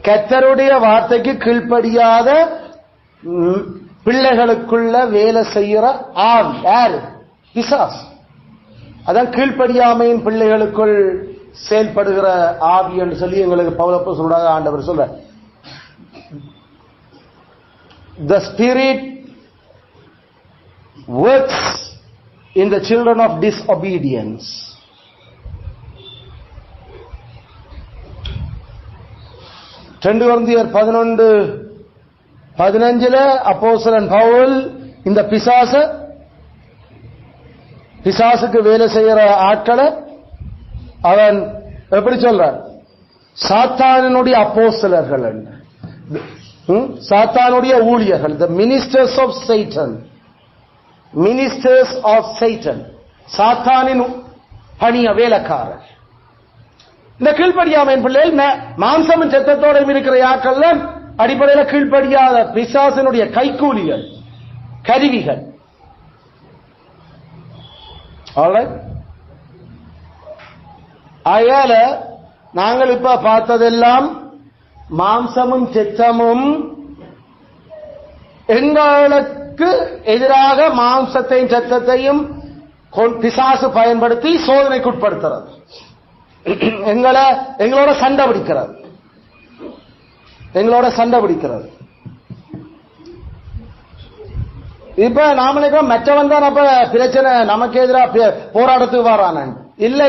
கர்த்தருடைய வார்த்தைக்கு கீழ்ப்படியாத பிள்ளைகளுக்குள்ள வேலை செய்கிற ஆவி யாரு? பிசாசு. அதான் கீழ்ப்படியாமையின் பிள்ளைகளுக்குள் செயல்படுகிற ஆவி என்று சொல்லி எங்களுக்கு பவுலப்போஸ்தலனாக ஆண்டவர் சொல்ற. The spirit works in the children of disobedience. கொரிந்தியர் 11:15 அப்போஸ்தலன் பவுல் இந்த பிசாசுக்கு வேலை செய்யற ஆட்களை அவன் எப்படி சொல்றான்? சாத்தானுடைய அப்போஸ்தலர்கள், சாத்தானுடைய ஊழியர்கள், the ministers of Satan, சாத்தானின் பணிய வேலைக்காரர். இந்த கீழ்ப்படியாமையின் பிள்ளைகள் மாம்சமும் சத்தத்தோட இருக்கிற ஆட்கள் அடிப்படையில் கீழ்ப்படியாத பிசாசினுடைய கைக்கூலிகள், கருவிகள். ஆயால நாங்கள் இப்ப பார்த்ததெல்லாம் மாம்சமும் சித்தமும் எங்களுக்கு எதிராக மாம்சத்தையும் சத்தத்தையும் பிசாசு பயன்படுத்தி சோதனைக்குட்படுத்துறது, எங்களோட சண்டை பிடிக்கிறது. இப்ப நாமளே மற்றவன் தான் அப்ப பிரச்சனை நமக்கு எதிராக போராட்டத்துக்கு வரான. இல்ல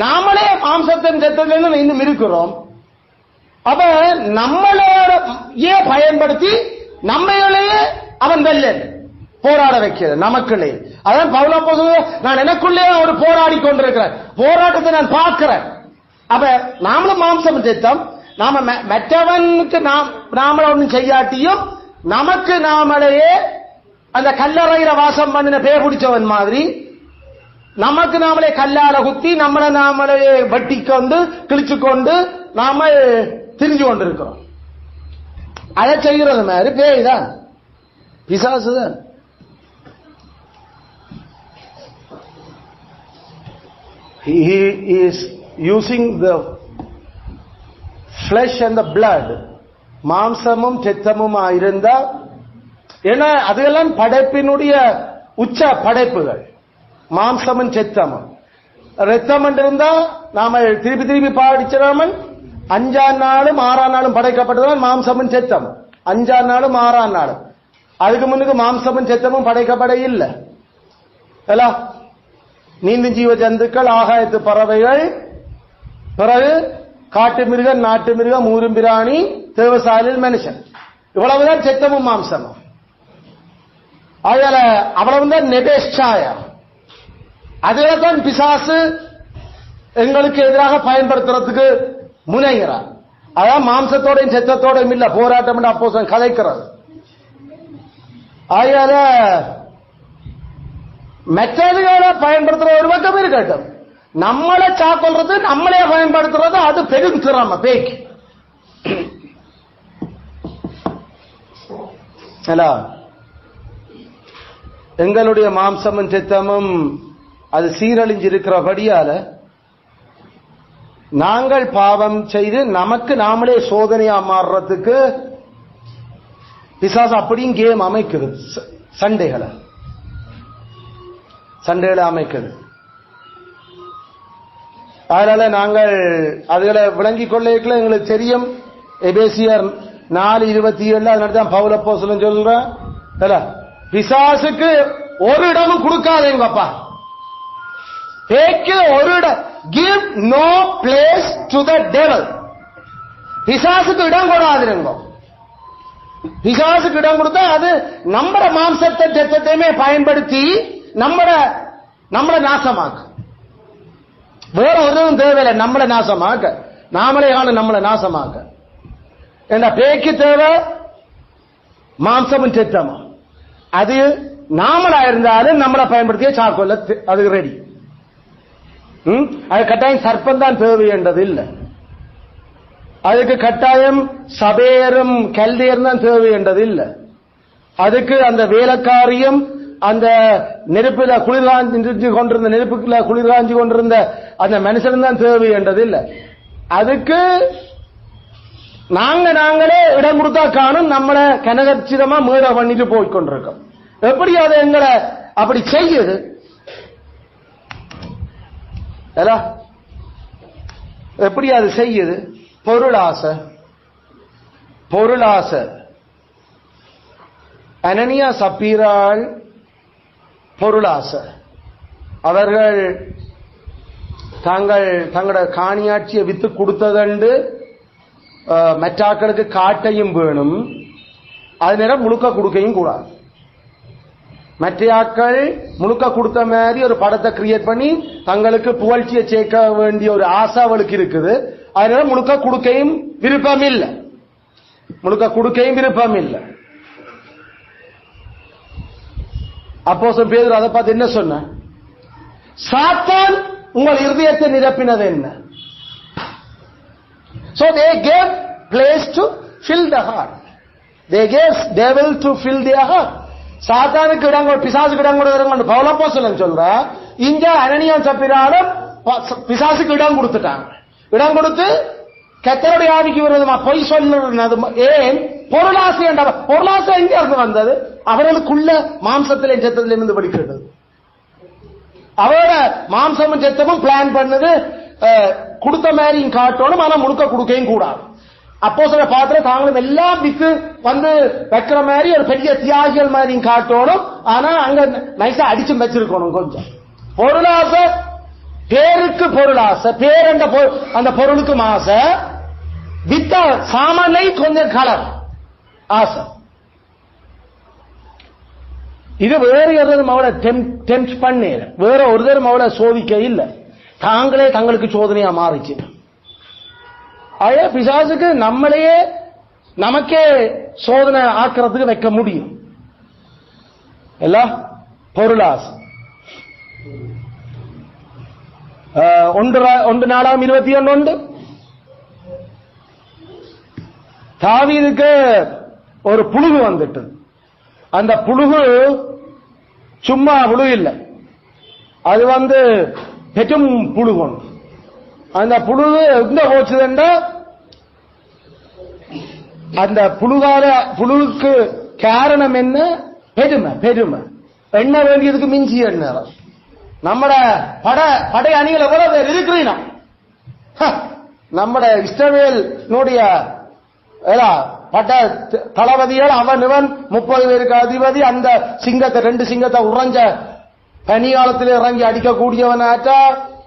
நாமளே மாம்சத்தின் சத்தத்திலிருந்து இன்னும் இருக்கிறோம். அப்ப நம்மளோட ஏன் பயன்படுத்தி நம்மளையே அவன் வெல்ல போராட வைக்கிறது நமக்குள்ளே. அதான் பவுலப்போஸ்தலன் நான் எனக்குள்ளே ஒரு போராடி கொண்டிருக்கிறேன், போராட்டத்தை நான் பார்க்கிறேன். அப்ப நாமளும் மாம்சம் சத்தம், நாம மற்றவனுக்கு நாமள ஒன்றும் செய்யாட்டியும் நமக்கு நாமளையே அந்த கல்லறையில வாசம் பண்ணின பேர் பிடிச்சவன் மாதிரி நமக்கு நாமளே கல்லால குத்தி நாமளே வட்டி கொண்டு கிழிச்சு கொண்டு நாம திரிஞ்சு கொண்டிருக்கிறோம். அதை செய்கிறது மாதிரி பேய் தான், பிசாசு தான். he is using the flesh and the blood. மாம்சமும் இரத்தமும் இருந்தா, ஏன்னா அதெல்லாம் படைப்பினுடைய உச்ச படைப்புகள். மாம்சமும் இரத்தமும். இரத்தம் இருந்தா நாம திருப்பி திருப்பி பாடிச்சிடாமல் 5ஆம் நாளும் 6ஆம் நாளும் படைக்கப்பட்டதுதான் மாம்சமும் இரத்தமும். 5ஆம் நாளும் 6ஆம் நாளும். அதுக்கு முன்னுக்கு மாம்சமும் இரத்தமும் படைக்கப்பட இல்லை. நீந்தும் ஜீவ ஜந்துக்கள், ஆகாயத்து பறவைகள், பிறகு காட்டு மிருகம், நாட்டு மிருகம், ஊரும் பிராணி, தேவசாலையில் மனுஷன். இவ்வளவுதான் இரத்தமும் மாம்சமும். அதனால அவ்வளவுதான் நெபேஷ்சாயா. அதுதான் பிசாசு எங்களுக்கு எதிராக பயன்படுத்துறதுக்கு முனைகிறார். அதான் மாம்சத்தோடையும் இரத்தத்தோடையும் இல்ல போராட்டம் அப்போஸ்தலன் கதைக்கிறது. அதனால மெத்தடுகளை பயன்படுத்துற ஒரு பக்கம் இருக்கட்டும், நம்மளை சாக்கொள்றது, நம்மளே பயன்படுத்துறது, அது பெரும் திறமை பேக்கு. எங்களுடைய மாம்சமும் இரத்தமும் அது சீரழிஞ்சிருக்கிறபடியால நாங்கள் பாவம் செய்து நமக்கு நாமளே சோதனையா மாறுறதுக்கு பிசாசு அப்படியும் கேம் அமைக்கிறது. சண்டைகளை அமைக்கிறது. அதனால நாங்கள் அதுகளை விளங்கிக் கொள்ள எங்களுக்கு தெரியும். எபேசியர் 4:27 அதனால்தான் பவுல் அப்போஸ்தலன் சொல்றேன், பிசாசுக்கு ஒரு இடமும் கொடுக்காதேங்கப்பா. ஒரு இடம், give no place to the devil. பிசாசுக்கு இடம் கொடாதிருங்க. பிசாசுக்கு இடம் கொடுத்தா அது நம்மட மாம்சத்தை இரத்தத்தையுமே பயன்படுத்தி நம்மள நாசமாக்க. வேற ஒன்றும் தேவையில்லை. நம்மள நாசமாக்க, நாமளே நம்மள நாசமாக்க. என்ன பேக்கு தேவை? மாம்சமும் இரத்தமும். அது நாமளா இருந்தாலும் நம்மளை பயன்படுத்திய சாக்கொல்ல அது ரெடி. அது கட்டாயம் சர்ப்பம் தான் தேவை என்றது இல்லை. அதுக்கு கட்டாயம் சபேரும் கல்தியரும் தான் தேவை என்றது இல்லை. அதுக்கு அந்த வேலைக்காரியம், அந்த நெருப்பில குளிர்காஞ்சி கொண்டிருந்த நெருப்புக்குள்ள குளிர்காஞ்சி கொண்டிருந்த அந்த மனுஷன் தான் தேவை என்றது இல்லை. அதுக்கு நாங்களே இடம் கொடுத்தா காணும் நம்மளை கனகச்சிதமா மேட பண்ணிட்டு போய்கொண்டிருக்கோம். எப்படி அது எங்களை அப்படி செய்யுது? எப்படி அது செய்யுது? பொருளாசை. அனனியா சப்பீராள் பொருளாசை. அவர்கள் தங்களோட காணியாட்சியை வித்து கொடுத்ததண்டு மற்றாக்களுக்கு காட்டையும் வேணும், அது நேரம் முழுக்க கொடுக்கையும் கூடாது. மற்றாக்கள் முழுக்க கொடுத்த மாதிரி ஒரு படத்தை கிரியேட் பண்ணி தங்களுக்கு புகழ்ச்சியை சேர்க்க வேண்டிய ஒரு ஆசை அவளுக்கு இருக்குது. அதனால முழுக்க கொடுக்கையும் விருப்பம் இல்லை. அப்போஸ்தலன் பேதுரு அதை பார்த்து என்ன சொன்ன? சாத்தான் உங்கள் இருதயத்தை நிரப்பினது என்ன? So they gave place to fill the heart. They gave devil to fill their heart. சாத்தானுக்கு இடம், பிசாசுக்கு இடம் கொடுக்குறாங்க. பவுல் அப்போஸ்தலன் சொல்ற, இங்க அனனியா சப்பீராளும் பிசாசுக்கு இடம் கொடுத்துட்டாங்க. இடம் கொடுத்து கர்த்தருடைய ஆவிக்கு விரோதமா பொய் சொல்லுறது. ஏன்? பொருளாசை என்ற பொருளாசை எங்க இருந்து வந்தது? அவர்களுக்குள்ள மாம்சத்திலே இரத்தத்திலிருந்து படிக்கிறது. அவரோட மாம்சமும் இரத்தமும் பிளான் பண்ணது கொடுத்த மாதிரியும் காட்டணும், ஆனா முழுக்க கொடுக்கையும் கூடாது. அப்போ சில பாத்திர தாங்களும் எல்லாம் வித்து வந்து வைக்கிற மாதிரி ஒரு பெரிய தியாகிகள் மாதிரியும் காட்டணும், ஆனா அங்க நைசா அடிச்சு வச்சிருக்கணும். கொஞ்சம் பொருளாசை, பேருக்கு பொருளாசை, பேர் என்ற அந்த பொருளுக்கு ஆசை, வித்த சாமானை கொஞ்சம் கலர் ஆசை. இது வேற எதுவும் அவளை டெம்ப்ட் பண்ண, வேற ஒரு தரம் அவளை சோதிக்க இல்லை, தாங்களே தங்களுக்கு சோதனையா மாறிச்சு. அதே பிசாசுக்கு நம்மளையே நமக்கே சோதனை ஆக்கிறதுக்கு வைக்க முடியும். எல்லாம் பொருளாசை. 1 தாவீதுக்கு ஒரு புழுகு வந்துட்டு, அந்த புழுகு சும்மா புழு இல்லை, அது பெரும் புழு கொண்டு அந்த புழு எங்க போச்சுதுன்னா அந்த புழுவுக்கு காரணம் என்ன? பெருமை எண்ண வேண்டியதுக்கு மிஞ்சி எண்ண. நம்மட படை அணிகள் எவ்வளவு பேர் இருக்கிறீனா? நம்மட இஸ்ரவேலுடைய பட்ட தளபதிகள் அவன் 30 பேருக்கு அதிபதி. அந்த சிங்கத்தை 2 சிங்கத்தை உறைஞ்ச பனியாளத்தில் இறங்கி அடிக்கக்கூடியவனாச்சா,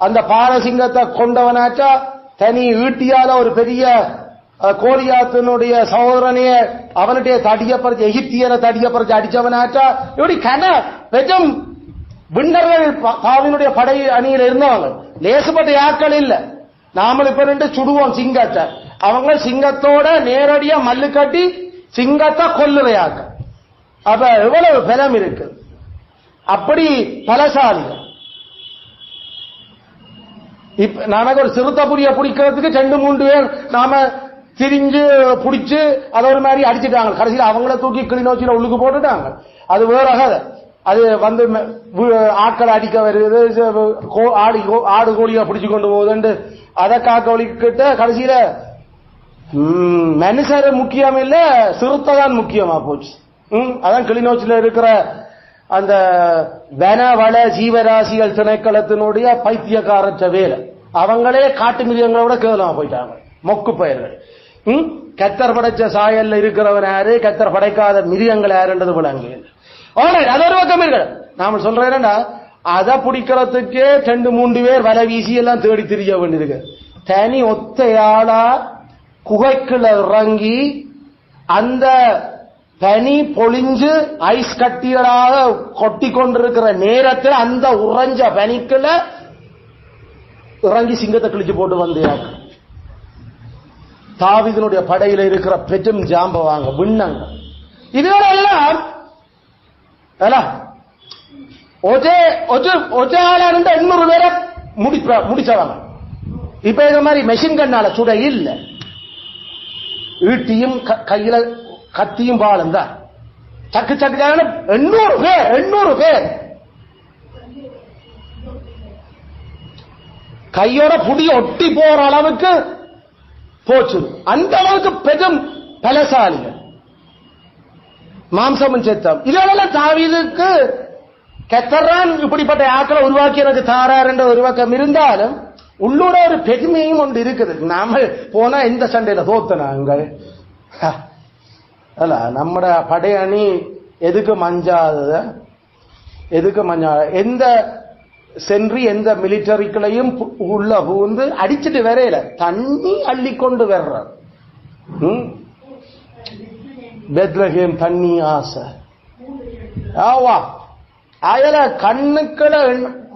அந்த பார சிங்கத்தை கொண்டவனாச்சா, தனி ஈட்டியால ஒரு பெரிய கோலியாத்தினுடைய சகோதரனைய அவனுடைய தடியப்பறிச்சு எகிப்தியனை தடியப்பறிச்சு அடிச்சவனாச்சா. இப்படி வெஜம் விண்ணர்கள் தாவினுடைய படை அணியில் இருந்தவங்க லேசுப்பட்ட யாக்கள் இல்ல. நாம இப்ப 2 சுடுவோம் சிங்கத்தை, அவங்க சிங்கத்தோட நேரடியா மல்லு கட்டி சிங்கத்தை கொல்லுறையாக்க. அப்ப எவ்வளவு பலம் இருக்கு. அப்படி பலசாலிகள். இப்ப நமக்கு ஒரு சிறுத்தை புரிய பிடிக்கிறதுக்கு 2-3 பேர் நாம திரிஞ்சு பிடிச்சு அதை ஒரு மாதிரி அடிச்சுட்டாங்க. கடைசியில் அவங்கள தூக்கி கிளிநொச்சியில உள்ளுக்கு போட்டுட்டாங்க. அது வேற அது வந்து ஆட்களை அடிக்க வருது, ஆடு கோழியா பிடிச்சு கொண்டு போகுது, அதை காக்க வலிக்கிட்ட கடைசியில மனுஷர் முக்கியம் இல்ல, சிறுத்தை தான் முக்கியமா போச்சு. அதான் கிளிநொச்சியில இருக்கிற அந்த வனவள ஜீவராசிகள் திணைக்களத்தினுடைய பைத்தியக்காரற்ற வேலை. அவங்களே காட்டு மிருகங்களோட கேவலமா போயிட்டாங்க. மொக்கு பயிர்கள். கத்தர் படைச்ச சாயல்ல இருக்கிறவன் யாரு, கத்தர் படைக்காத மிருகங்கள் யாருன்றது விளங்கு. அது ஒரு பக்கம் இருக்கு. நாம சொல்றேன்னா அதை பிடிக்கிறதுக்கே 2-3 பேர் வலை வீசி எல்லாம் தேடி திரிய வேண்டியிருக்கு. தனி ஒத்தையாளா குகைக்குள்ள இறங்கி அந்த பனி பொழிஞ்சு ஐஸ் கட்டிகளாக கொட்டி கொண்டிருக்கிற நேரத்தில் அந்த உறைஞ்ச பனிக்குள்ள இறங்கி சிங்கத்தை கிழிச்சு போட்டு வந்தாங்க. தாவீதினுடைய படையில இருக்கிற பெரும் ஜாம்பவாங்க விண்ணங்க. இதுகளெல்லாம் ஒரே ஆளா இருந்த 800 பேரை முடிச்சவங்க. இப்ப இந்த மாதிரி மெஷின் கண்ணால சுட இல்ல, ஈட்டியும் கையில கத்தியும் பாலும் தான். சக்கு சக்கு 800 பேர் கையோட புடிய ஒட்டி போற அளவுக்கு போச்சு. அந்த அளவுக்கு பெரும் பலசாலிகள். மாம்சமும் செத்தம். இதெல்லாம் தாவீதுக்கு கத்தரான் இப்படிப்பட்ட ஆக்களை உருவாக்கி எனக்கு தாரார் என்ற ஒரு பக்கம் இருந்தாலும் உள்ளூர ஒரு பெருமையும் ஒன்று இருக்குது. நாம போனா இந்த சண்டையில தோத்தனாங்க. அல்ல நம்மட படையணி எதுக்கு மஞ்சாத, எந்த சென்றி எந்த மிலிட்டரிகளையும் உள்ள புகுந்து அடிச்சுட்டு வரையில தண்ணி அள்ளிக்கொண்டு வர்ற பெத்லகேம் தண்ணி ஆசை. ஆவா அதுல கண்ணுக்களை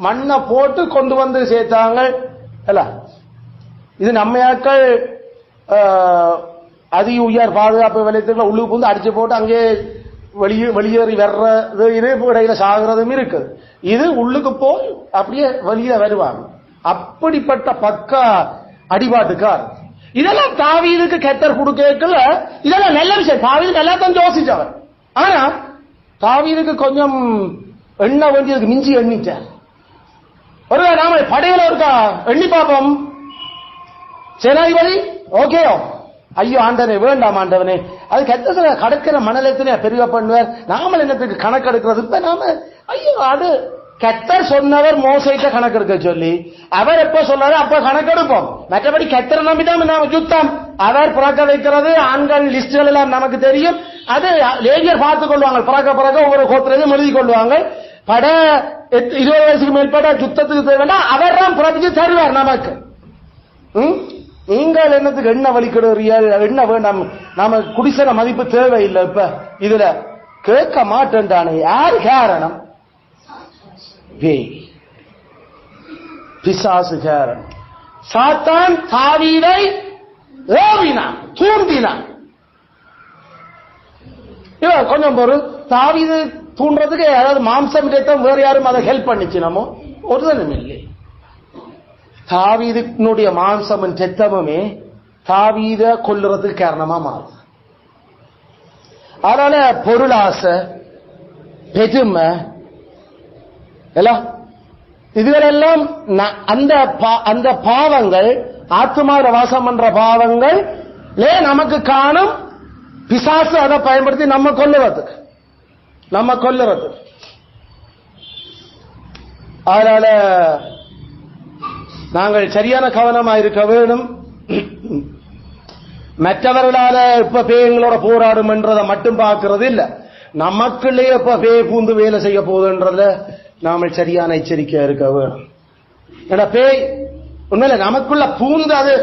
மண்ணை போட்டு கொண்டு வந்து சேர்த்தாங்க. இது நம்மையாக்கள் அதிக உயர் பாதுகாப்பு வலயத்துக்குள்ள உள்ளுக்கு வந்து அடிச்சு போட்டு அங்கே வெளியேறி வர்றது இடையில சாகிறதும் இருக்குது. இது உள்ளுக்கு போய் அப்படியே வெளியே வருவாங்க. அப்படிப்பட்ட பக்க அடிபாட்டுக்கார். இதெல்லாம் தாவீதுக்கு கத்தர் கொடுக்கல. இதெல்லாம் நல்ல விஷயம். தாவீதுக்கு எல்லாத்தையும் யோசிச்சவர். ஆனா தாவீதுக்கு கொஞ்சம் எண்ண வேண்டியதுக்கு மிஞ்சி எண்ணிட்டார். ஒரு நாம படையில இருக்கா எண்ணி பார்ப்போம். சேனாதிபதி ஓகேயோ, ஐயோ ஆண்டவனே வேண்டாம் ஆண்டவனே, அது கெட்ட கடற்கிற மணலத்தினே பெருக பண்ணுவார். நாம என்னத்துக்கு கணக்கெடுக்கிறது? இப்ப நாம ஐயோ அது கெத்தர் சொன்னவர் மோசைட்ட கணக்கெடுக்க சொல்லி அவர் எப்ப சொன்னாரு அப்ப கணக்கெடுப்போம். மற்றபடி கெத்தரை நம்பிதான் நாம சுத்தம். அவர் பிறக்க வைக்கிறது ஆண்கள் லிஸ்டுகள் எல்லாம் நமக்கு தெரியும். அது லேஜர் பார்த்துக் கொள்வாங்க. பிறக்க ஒவ்வொரு கோத்திரையும் எழுதி கொள்வாங்க. பட 20 வயசுக்கு மேற்பட்ட சுத்தத்துக்கு தேவைன்னா அவர் தான் பிறப்பிச்சு தருவார் நமக்கு. நீங்கள் என்னத்துக்கு என்ன வலிக்கிடுறீர்கள்? என்ன வேண்டாம், நாம குடிசன மதிப்பு தேவையில்லை. இப்ப இதுல கேட்க மாட்டேன்டானே யார் காரணம்? பிசாசு காரணம். சாத்தான் தாவீதை ஏவினான், தூண்டினான். கொஞ்சம் பொருள் தாவீது தூண்டுறதுக்கு அதாவது மாம்சம் ரத்தம் வேற யாரும் அதை ஹெல்ப் பண்ணிச்சு நம்ம ஒரு தினம் இல்லை. தாவீதுனுடைய மாம்சமும் ரத்தமுமே தாவீத கொல்லுறதுக்கு காரணமா மாறுது. அதனால பொருளாசை, பெருமை எல்லாம் இதுகளெல்லாம் அந்த பாவங்கள், ஆத்மாவில வாசம் பண்ற பாவங்கள் நமக்கு காணும். பிசாசு அதை பயன்படுத்தி நம்ம கொல்லுறதுக்கு. அதனால நாங்கள் சரியான கவனமா இருக்க வேண்டும். மற்றவர்களால இப்ப பேய்களோட போராடும் என்றதை மட்டும் பார்க்கறது இல்ல, நமக்குள்ளே இப்ப பேய் பூந்து வேலை செய்ய போகுதுன்றத நாம சரியான எச்சரிக்கையா இருக்க வேணும். ஏன்னா பேய் உண்மையில நமக்குள்ள பூந்து அது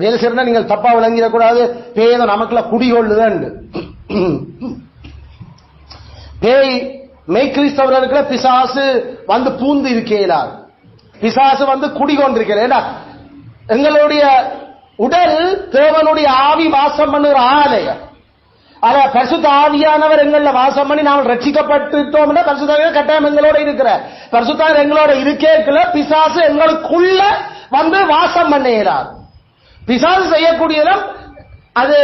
வேலை செய்யறா நீங்கள் தப்பா விளங்கிடக்கூடாது. பேய் நமக்குள்ள குடிகொள்ளுதான். பேய் மெய்கிறிஸ்தவர்களுக்குள்ள பிசாசு வந்து பூந்து இருக்கேலார், பிசாசு வந்து குடிகொண்டிருக்கிறேன். எங்களுடைய உடல் தேவனுடைய ஆவி வாசம் பண்ணுகிற ஆலயம். அத பரிசுத்த ஆவியானவர் எங்கள வாசம் பண்ணி நாம் ரட்சிக்கப்பட்டுட்டோம். பரிசுத்த கட்டாயம் எங்களோட இருக்கிற பரிசுத்த எங்களோட இருக்கேக்குள்ள பிசாசு எங்களுக்குள்ள வந்து வாசம் பண்ணுகிறார். பிசாசு செய்யக்கூடியதும் அது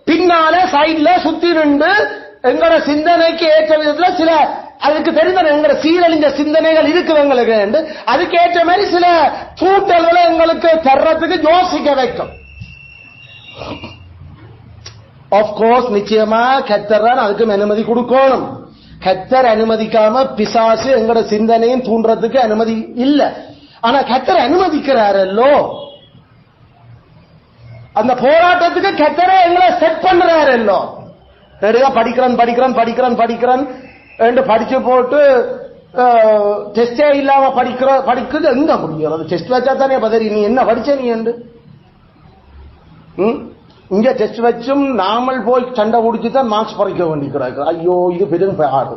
பின்னால சைட்ல சுத்தி நின்று எங்களோட சிந்தனைக்கு ஏற்ற விதத்துல சில அதுக்கு தெரிந்த எங்களோட சீரழிஞ்ச சிந்தனைகள் இருக்குது எங்களுக்கு. அதுக்கு ஏற்ற மாதிரி சில தூட்டல்களை எங்களுக்கு தர்றதுக்கு யோசிக்க வைக்கும். ஆஃப்கோர்ஸ் நிச்சயமா கர்த்தர் தான் அதுக்கு அனுமதி கொடுக்கணும். கர்த்தர் அனுமதிக்காம பிசாசு எங்களோட சிந்தனையும் தூண்டுறதுக்கு அனுமதி இல்ல. ஆனா கர்த்தர் அனுமதிக்கிறாரல்லோ, அந்த போராட்டத்துக்கு கர்த்தரே எங்களை செட் பண்றாரல்லோ. படிக்கிறேன் படிச்சு போட்டு டெஸ்டே இல்லாம படிக்கிறது எங்க முடியும்? டெஸ்ட் வச்சா தானே பதறி நீ என்ன படிச்ச நீ என்று. இங்க டெஸ்ட் வச்சும் நாமல் போய் சண்டை முடிச்சுதான் மார்க்ஸ் பறிக்க வேண்டிக்கிறாங்க. ஐயோ இது பெரும் ஆடு,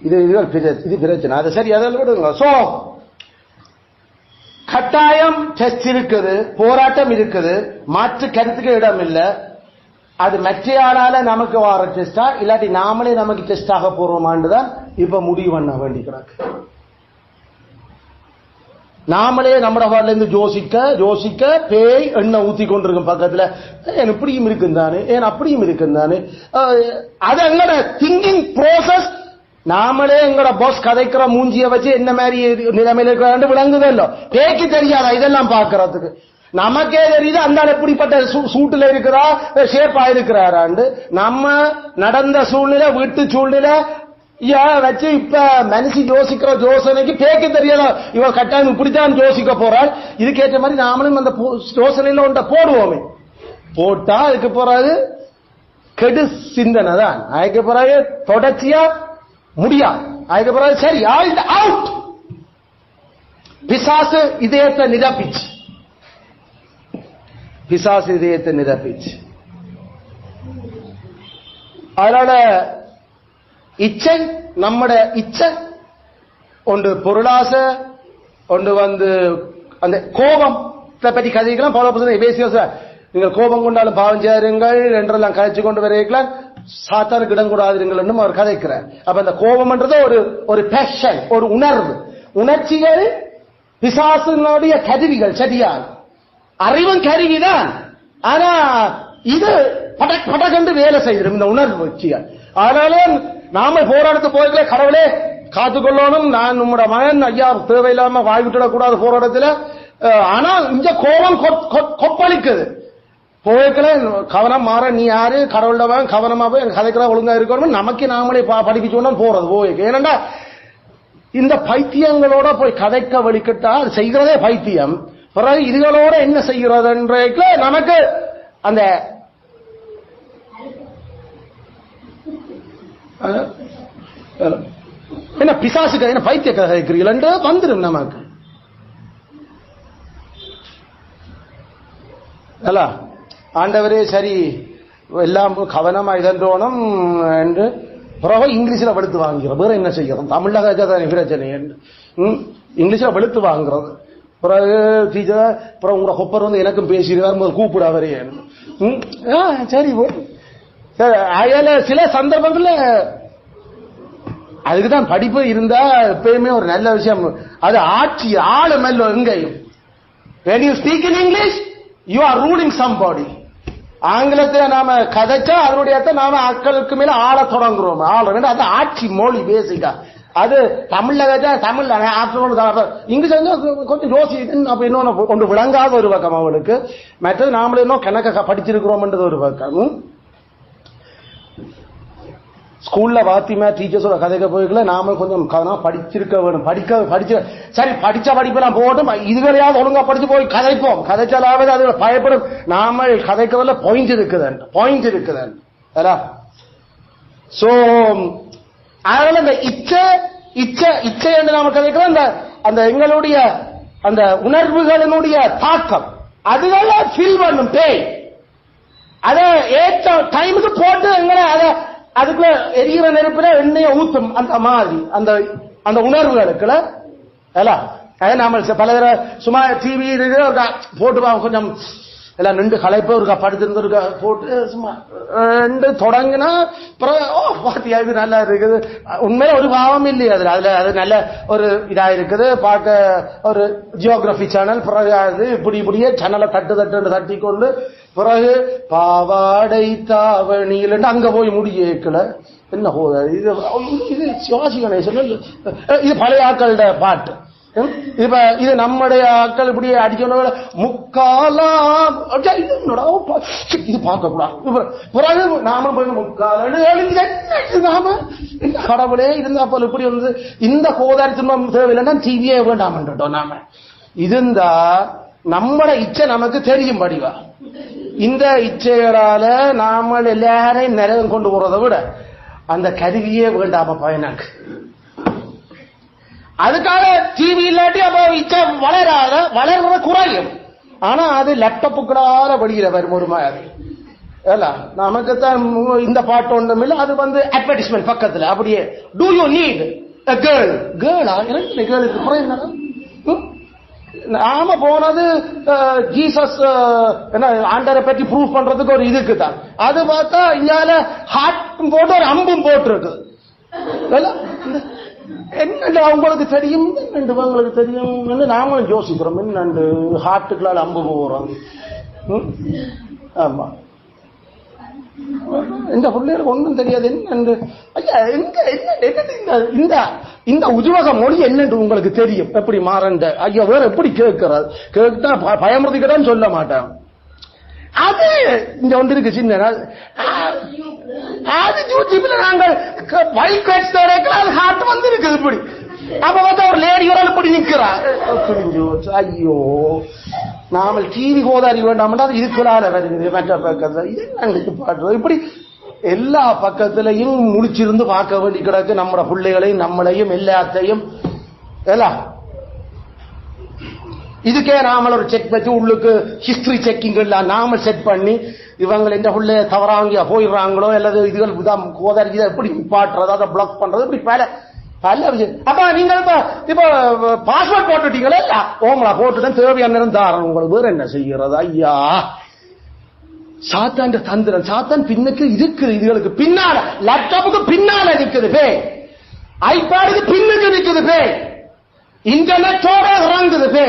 இது பிரச்சனை. அது சரி, அதில் விடுங்க. சோ கட்டாயம் டெஸ்ட் இருக்குது, போராட்டம் இருக்குது, மாற்று கருத்துக்கு இடம் இல்லை. அது மற்றையாளால நமக்கு வர டெஸ்டா இல்லாட்டி நாமளே நமக்கு டெஸ்ட் ஆக போறோமான்னுதான் இப்ப முடிவு பண்ண வேண்டிக்கிறாங்க. நாமளே நம்ம வார்ல இருந்து யோசிக்க பேய் எண்ணெய் ஊத்தி கொண்டிருக்கும் பக்கத்துல. ஏன் இப்படியும் இருக்குந்தானே, ஏன் அப்படியும் இருக்குந்தானே. அது எங்களோட திங்கிங் ப்ரோசஸ். நாமளே எங்களோட பாஸ் கதைக்கிற மூஞ்சிய வச்சு என்ன மாதிரி நிலைமையில இருக்கிற விளங்குதல்லோ. பேய்க்கு தெரியாதா இதெல்லாம் பாக்குறதுக்கு? நமக்கே தெரியுது அந்த எப்படிப்பட்ட சூட்டுல இருக்கிறா, ஷேப்பா இருக்கிறாராண்டு. நம்ம நடந்த சூழ்நிலை, வீட்டு சூழ்நிலை வச்சு இப்ப மனுஷி யோசிக்கிற யோசனைக்கு பேக்க தெரியாத இவள் கட்டாயம் இப்படித்தான் யோசிக்க போறாள். இதுக்கேற்ற மாதிரி நாமளும் அந்த யோசனையில ஒன்றை போடுவோமே. போட்டா அதுக்கு பிறகு கெடு சிந்தனை தான். அதுக்கு பிறகு தொடர்ச்சியா முடியாது. அதுக்கு பிறகு சரி அவுட். பிசாசு இதயத்தை நிரப்பிச்சு, அதனால இச்சை, நம்முடைய இச்சை ஒன்று பொருளாசை, ஒன்று வந்து அந்த கோபம் பற்றி கதைக்கலாம். பல நீங்கள் கோபம் கொண்டாலும் பாவம் செய்யுங்கள் என்றெல்லாம் கதைச்சு கொண்டு வரைக்கலாம். சாத்தானுக்கு இடம் கூடாதுங்கள் அவர் கதைக்கிறார். அப்ப அந்த கோபம்ன்றது ஒரு பேஷன், ஒரு உணர்வு. உணர்ச்சிகள் பிசாசினுடைய கருவிகள். சரியான அறிவும் கருவிதான். ஆனா இது படக்கண்டு வேலை செய்யும் இந்த உணர்வு வச்சிகள். அதனால நாம போராட்டத்து போய்களே கடவுளே காத்துக்கொள்ளணும். நான் நம்முடைய மகன் ஐயா தேவையில்லாம வாய்விட்டுடக்கூடாது போராட்டத்துல. ஆனா இந்த கோபம் கொப்பளிக்குது. போய்கள கவனம் மாற, நீ யாரு கடவுளவன் கவனமா போய் கதைக்கிற ஒழுங்கா இருக்கணும். நமக்கு நாமளே படிப்பிச்சோன்னா போறது போய்க்கு. ஏனண்டா இந்த பைத்தியங்களோட போய் கதைக்க வலிக்கிட்டா அது செய்கிறதே பைத்தியம். பிறகு இதுகளோட என்ன செய்கிறதுன்ற நமக்கு அந்த என்ன பிசாசுக்கு என்ன பைத்திய கதைக்கிறீர்கள் வந்துடும் நமக்கு. ஆண்டவரே சரி எல்லாம் கவனமா இதன்றோனும் என்று பிறகு இங்கிலீஷ்ல வெளுத்து வாங்கிறோம். வேற என்ன செய்யறோம்? தமிழ்ல பிரச்சனை இங்கிலீஷ்ல வெளுத்து வாங்குறது. பிறகு டீச்சர் அப்புறம் உங்களோட கொப்பர் வந்து எனக்கும் பேசிடுவார், முதல் கூப்பிட அவரே. சரி அயல சில சந்தர்ப்பங்கள்ல அதுக்குதான் படிப்பு இருந்தா எப்பயுமே ஒரு நல்ல விஷயம். அது ஆட்சி ஆளு மெல்ல எங்கேயும். when you speak in English you are ruling somebody. ஆங்கிலத்தை நாம கதைச்சா அதனுடைய நாம ஆட்களுக்கு மேல ஆள தொடங்குறோம். அது ஆட்சி மொழி பேசிக்கா. அது தமிழ்ல கேட்டா தமிழ்ல இங்கிலீஷ் கொஞ்சம் யோசிக்குது. அப்ப இன்னொன்னு கொண்டு விளங்காத ஒரு பக்கம் அவளுக்கு. மற்றது நாமளும் இன்னும் கணக்க படிச்சிருக்கிறோம்ன்றது ஒரு பக்கம். ஸ்கூல்ல வாத்திமா டீச்சர்ஸோட கதைக்க போய்க்கல நாம கொஞ்சம் படிச்சிருக்க வேணும். படிச்ச சரி படிச்ச படிப்பெல்லாம் போட்டும் இதுகளையாவது ஒழுங்கா படிச்சு போய் கதைப்போம். கதைச்சாலாவது அது பயப்படும். நாம கதைக்கிறதுல பாயிண்ட் இருக்குதுன்னு. சோ அதனால இந்த இச்சை என்று நாம கதைக்கிறோம். அந்த எங்களுடைய அந்த உணர்வுகளினுடைய தாக்கம் அதுகளை ஃபீல் பண்ணும் பேய். அதை ஏற்ற டைமுக்கு போட்டு எங்களை அதை அதுக்குள்ள எரிகிற நெருப்புல எண்ணெய ஊத்தும். அந்த மாதிரி அந்த உணர்வுகளுக்குள்ள நாம பல சும்மா டிவி போட்டு கொஞ்சம் எல்லாம் நின்று களைப்ப இருக்கா படுத்திருந்த போட்டு சும்மா ரெண்டு தொடங்கினா பாத்தியா இது நல்லா இருக்குது. உண்மையில ஒரு பாவம் இல்லையே அதுல அது நல்ல ஒரு இதா இருக்குது பார்க்க. ஒரு ஜியோகிராபி சேனல் பிறகு அது இப்படியே சேனலை தட்டி கொண்டு பிறகு பாவாடை தாவணியில் அங்க போய் முடியல. என்ன போத இது சிவாஜி கணேசன். இது பழைய ஆக்களோட பாட்டு. இப்ப இது நம்முடைய ஆட்கள் இப்படி அடிச்சோட முக்காலா இது பார்க்க கூடாது. பிறகு நாம போய் முக்கால நாம கடவுளே இருந்தா போல இப்படி வந்து இந்த கோதாரி துன்பம் தேவையில்லைன்னா டிவியே வேண்டாம்ன்றோம். நாம இருந்தா நம்மட இச்சை நமக்கு தெரியும் படிவா. இந்த இச்சைகளால நாம எல்லாரையும் நிறைய கொண்டு போறதை விட அந்த கருவியே வேண்டாம பயனாக்கு. அதுக்காக டிவி இல்லாட்டி அப்ப இச்சை வளர்ற குறையும். ஆனா அது லேப்டாப்புகளால படிக்கிற வரும் ஒரு மாதிரி. நமக்குத்தான் இந்த பாட்டு ஒன்றும் இல்லை. அது வந்து அட்வர்டைஸ்மெண்ட் பக்கத்துல அப்படியே do you need a girl கேர்ளா எனக்கு கேர்ளுக்கு குறையும். நாம போனது ஜீசஸ் என்ன ஆண்டரை பற்றி ப்ரூவ் பண்றதுக்கு ஒரு இதுக்கு தான். அது பார்த்தா இங்கால ஹார்ட் போட்டு ஒரு அம்பும் போட்டிருக்கு. என்ன அவங்களுக்கு தெரியும் உங்களுக்கு தெரியும் நாமளும் யோசிக்கிறோம். என்னண்டு ஹார்ட்டுக்குள்ளால அம்பு போறோம். ஆமா இந்த பிள்ளைகளுக்கு ஒன்றும் தெரியாது. என்ன ஐயா இந்த உஜ்வக மொழி என்னன்னு உங்களுக்கு தெரியும். எப்படி மாறண்ட ஐயா வேற எப்படி கேட்கிறார் கேட்டா பயமுறுத்திக்கிட்டான்னு சொல்ல மாட்டேன். அது இங்க ஒன்று இருக்கு சின்ன அது யூடியூப்ல நாங்கள் ஹார்ட் வந்து இருக்குது இப்படி. அப்ப பார்த்தா ஒரு லேடி ஒரு இப்படி நிக்கிறா. ஐயோ நாமல் டிவி கோதாரி வேண்டாம்டா இதுக்குள்ளால வருகிறது. மற்ற பக்கத்துல இது நாங்களுக்கு பாடுறது இப்படி எல்லா பக்கத்திலையும் முடிச்சிருந்து பார்க்க வேண்டி கிடக்கு. நம்மட பிள்ளைகளையும் நம்மளையும் எல்லாத்தையும் எல்லாம் இதுக்கே நாமல் ஒரு செக் வச்சு உள்ளுக்கு ஹிஸ்டரி செக்கிங் எல்லாம் நாமல் செட் பண்ணி இவங்க எந்த பிள்ளை தவறாங்க போயிடுறாங்களோ அல்லது இதுகள் கோதாரி இதை எப்படி பாட்டுறது அதை பிளாக் பண்றது இப்படி பல விஷயம். அப்ப நீங்க இப்ப பாஸ்வேர்ட் போட்டுட்டீங்களா? ஓங்களா போட்டுட்டேன் தேவையான நேரம் தாரன் உங்களுக்கு வேற என்ன செய்யறது? ஐயா சாத்தான் தந்திரன். சாத்தான் பின்னுக்கு இருக்குது. இதுகளுக்கு பின்னால லேப்டாப்புக்கு பின்னால நிக்குது பே. ஐபேடுக்கு பின்னுக்கு நிக்குது பே. இன்டர்நெட்டோட இறங்குது பே.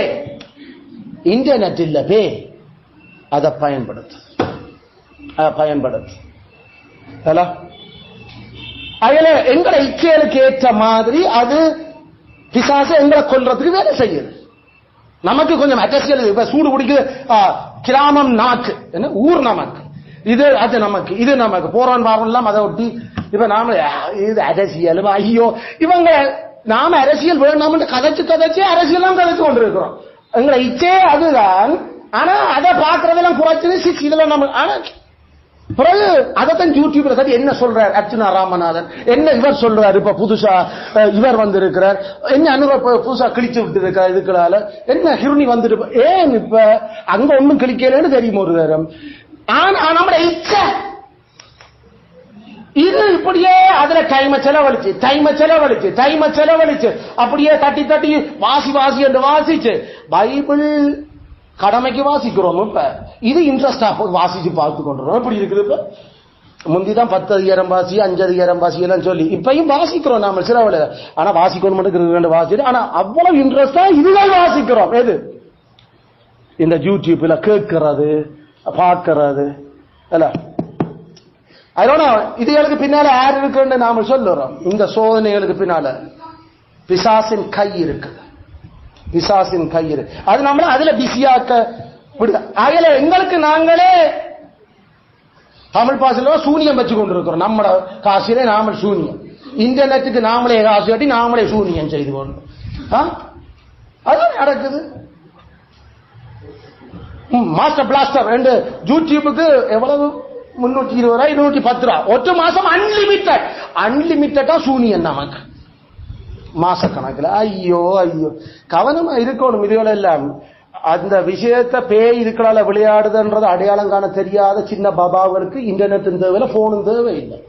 இன்டர்நெட் இல்ல பே. அதை பயன்படுத்து அதுல எங்களை இச்சைகளுக்கு ஏற்ற மாதிரி அது பிசாச எங்களை கொல்றதுக்கு வேலை செய்யுது. நமக்கு கொஞ்சம் அரசியல் இப்ப சூடு பிடிக்குது. கிராமம் நாக்கு என்ன ஊர் நமக்கு இது அது நமக்கு இது நமக்கு போறான் வாரம் அதை ஒட்டி இப்ப நாம இது அரசியல் ஐயோ இவங்க நாம அரசியல் வேணாம் கதைச்சு அரசியல் கதைச்சு கொண்டிருக்கிறோம். எங்களை இச்சே அதுதான். ஆனா அதை பாக்குறதெல்லாம் குறைச்சது இதுல நம்ம ஆனா பிறகு அதைத்தான் யூடியூப்ல கட்டி என்ன சொல்றார் அர்ச்சனா ராமநாதன் என்ன இவர் சொல்றாரு. இப்ப புதுசா இவர் வந்து இருக்கிறார். என்ன அனுபவ புதுசா கிழிச்சு விட்டு இருக்கார். இதுக்களால என்ன ஹிருணி வந்துட்டு ஏன் இப்ப அங்க ஒண்ணும் கிழிக்கலன்னு தெரியும் ஒரு நேரம். ஆனா நம்ம இச்சை இது இப்படியே அதுல டைம செலவழிச்சு அப்படியே தட்டி வாசி என்று வாசிச்சு பைபிள் கடமைக்கு வாசிக்கிறோம். இப்ப இது இன்ட்ரெஸ்டா வாசிச்சு பார்த்து கொண்டுறோம். இப்படி இருக்குது. இப்ப முந்திதான் 10 அதிகாரம் வாசி 5 அதிகாரம் வாசி எல்லாம் சொல்லி இப்பயும் வாசிக்கிறோம் நாம சிலவள. ஆனா வாசிக்கணும் மட்டும் வாசிட்டு ஆனா அவ்வளவு இன்ட்ரெஸ்டா இதுதான் வாசிக்கிறோம். எது இந்த யூடியூப்ல கேட்கறது பார்க்கறது அல்ல. அதோட இதுகளுக்கு பின்னால யார் இருக்குன்னு நாம சொல்லுறோம். இந்த சோதனைகளுக்கு பின்னால பிசாசின் கை இருக்குது. பிசாசின் கை இருக்கு. அது நம்மள அதுல பிஸியாக்க விடுது. அதுல எங்களுக்கு நாங்களே தமிழ் பாசல சூனியம் வச்சு கொண்டிருக்கிறோம். நம்மட காசிலே நாம சூனியம், இன்டர்நெட்டுக்கு நாமளே காசு கட்டி நாமளே சூனியம் செய்து கொண்டு அது நடக்குது. மாஸ்டர் பிளாஸ்டர் ரெண்டு யூடியூபுக்கு எவ்வளவு 320 ரூபாய் 210 ரூபாய் ஒற்ற மாசம் அன்லிமிட்டடா சூனியம் நமக்கு மாசக்கணக்கில். ஐயோ ஐயோ, கவனமா இருக்கணும். இதுகள் எல்லாம் அந்த விஷயத்தை பேய் இருக்கிறால விளையாடுதுன்றது அடையாளம் காண தெரியாத சின்ன பாபாவுக்கு இன்டர்நெட் தேவையில்லை, போனும் தேவையில்லை.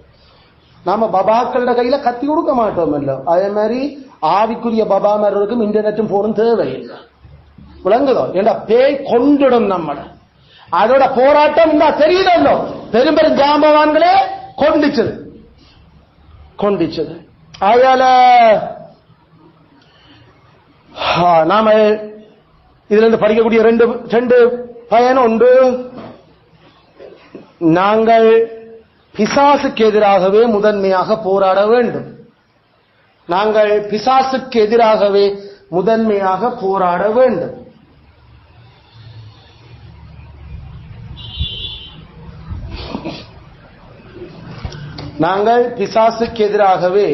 நாம பாபாக்களோட கையில கத்தி கொடுக்க மாட்டோம் இல்ல. அதே மாதிரி ஆவிக்குரிய பாபா மாதிரிக்கும் இன்டர்நெட்டும் போனும் தேவையில்லை. விளங்குதோ? ஏண்டா பேய் கொண்டுடும் நம்மள. அதோட போராட்டம் இந்த தெரியுதோ, பெரும்பெரும் ஜாம்பவான்களே கொண்டிச்சது. அதனால நாம இதுல இருந்து படிக்கக்கூடிய ரெண்டு பயன் உண்டு. நாங்கள் பிசாசுக்கு எதிராகவே முதன்மையாக போராட வேண்டும். நாங்கள் பிசாசுக்கு எதிராகவே முதன்மையாக போராட வேண்டும். நாங்கள் பிசாசுக்கு எதிராகவே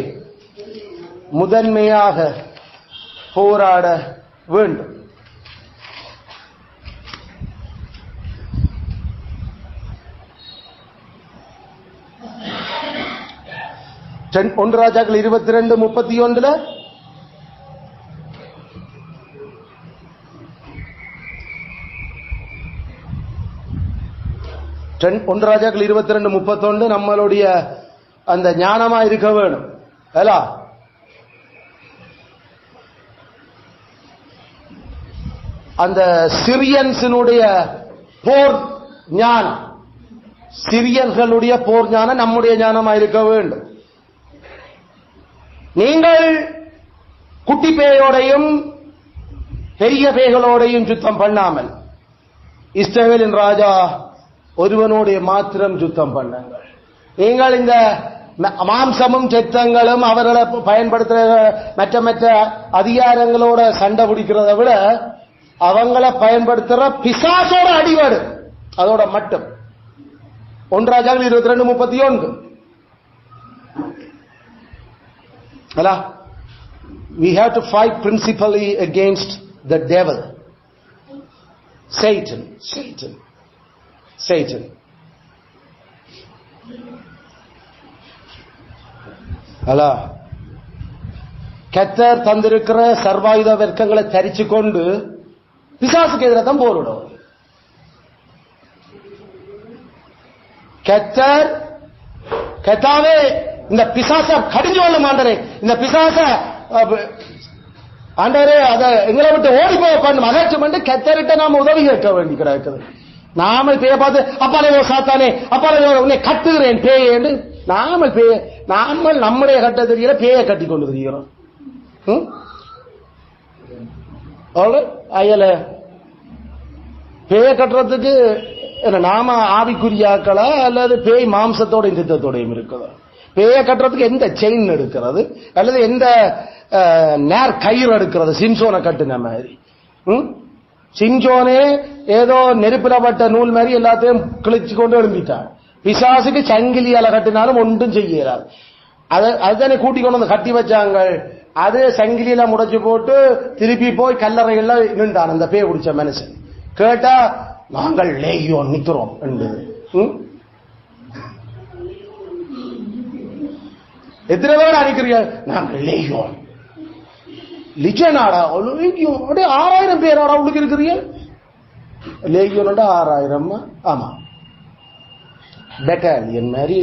முதன்மையாக போராட வேண்டும். ஒன்று ராஜாக்கள் 22:31 1 ராஜாக்கள் 22:31 நம்மளுடைய அந்த ஞானமா இருக்க வேணும். அந்த சிரியன்ஸினுடைய போர் ஞானம், சிரியன்களுடைய போர் ஞானம் நம்முடைய ஞானமா இருக்க வேண்டும். நீங்கள் குட்டி பேயோடையும் பெரிய பேய்களோடையும் சுத்தம் பண்ணாமல் இஸ்ரவேலின் ராஜா ஒருவனுடைய மாத்திரம் சுத்தம் பண்ணுங்கள். நீங்கள் இந்த மாம்சமும் செத்தங்களும் அவர்களை பயன்படுத்துற மற்ற அதிகாரங்களோட சண்டை பிடிக்கிறத விட அவங்களை பயன்படுத்துற பிசாசோட அடிவாடு அதோட மட்டும். 1 ராஜாக்கள் 22:31. We have to fight principally against the devil, Satan. கர்த்தர் தந்திருக்கிற சர்வாயுத வர்க்கங்களை தரிச்சு கொண்டு பிசாசுக்கு எதிராக தான் போரிடும். கர்த்தாவே இந்த பிசாச கடிஞ்சு கொள்ள மாட்டேன், இந்த பிசாச ஆண்டவரே அதை எங்களை விட்டு ஓடி போக பண்ணும் அகற்று பண்ணி கர்த்தர்கிட்ட நாம உதவி கேட்க வேண்டி கிடக்குது. நாம பேய பார்த்து அப்பாலே சாத்தானே அப்பாலே உன்னை கட்டுகிறேன் பேயேன்னு நாம நம்முடைய கட்ட தெரியல பேயை கட்டி கொண்டு தெரிகிறோம். அயல பேய கட்டுறதுக்கு நாம ஆவிக்குரியாக்களா அல்லது பேய் மாம்சத்தோடையும் சித்தத்தோடையும் இருக்குதா? பேய கட்டுறதுக்கு எந்த செயின் எடுக்கிறது அல்லது எந்த நேர் கயிறு எடுக்கிறது? சிம்சோனை கட்டுன மாதிரி. சிம்சோனே ஏதோ நெருப்பிடப்பட்ட நூல் மாதிரி எல்லாத்தையும் கிழிச்சு கொண்டு எழும்பிட்டான். பிசாசுக்கு சங்கிலியால கட்டினாலும் ஒன்றும் செய்யறாது. அதுதானே கூட்டி கொண்டு வந்து கட்டி வச்சாங்க. அது சங்கிலியில முடைச்சு போட்டு திருப்பி போய் கல்லறைகள்ல நின்றான் அந்த பேய் பிடிச்ச மனுஷன். கேட்டா நாங்கள் லேகியோன் நிக்கிறோம் என்பது. எத்தனை பேர் அனுக்கிறீர்கள்? நாங்கள் லேகியோன் லிஜனாடா 6000 பேராடா உங்களுக்கு இருக்கிறீங்க. லேகியோன் 6000. ஆமா, பெட்டாலியன் மாதிரி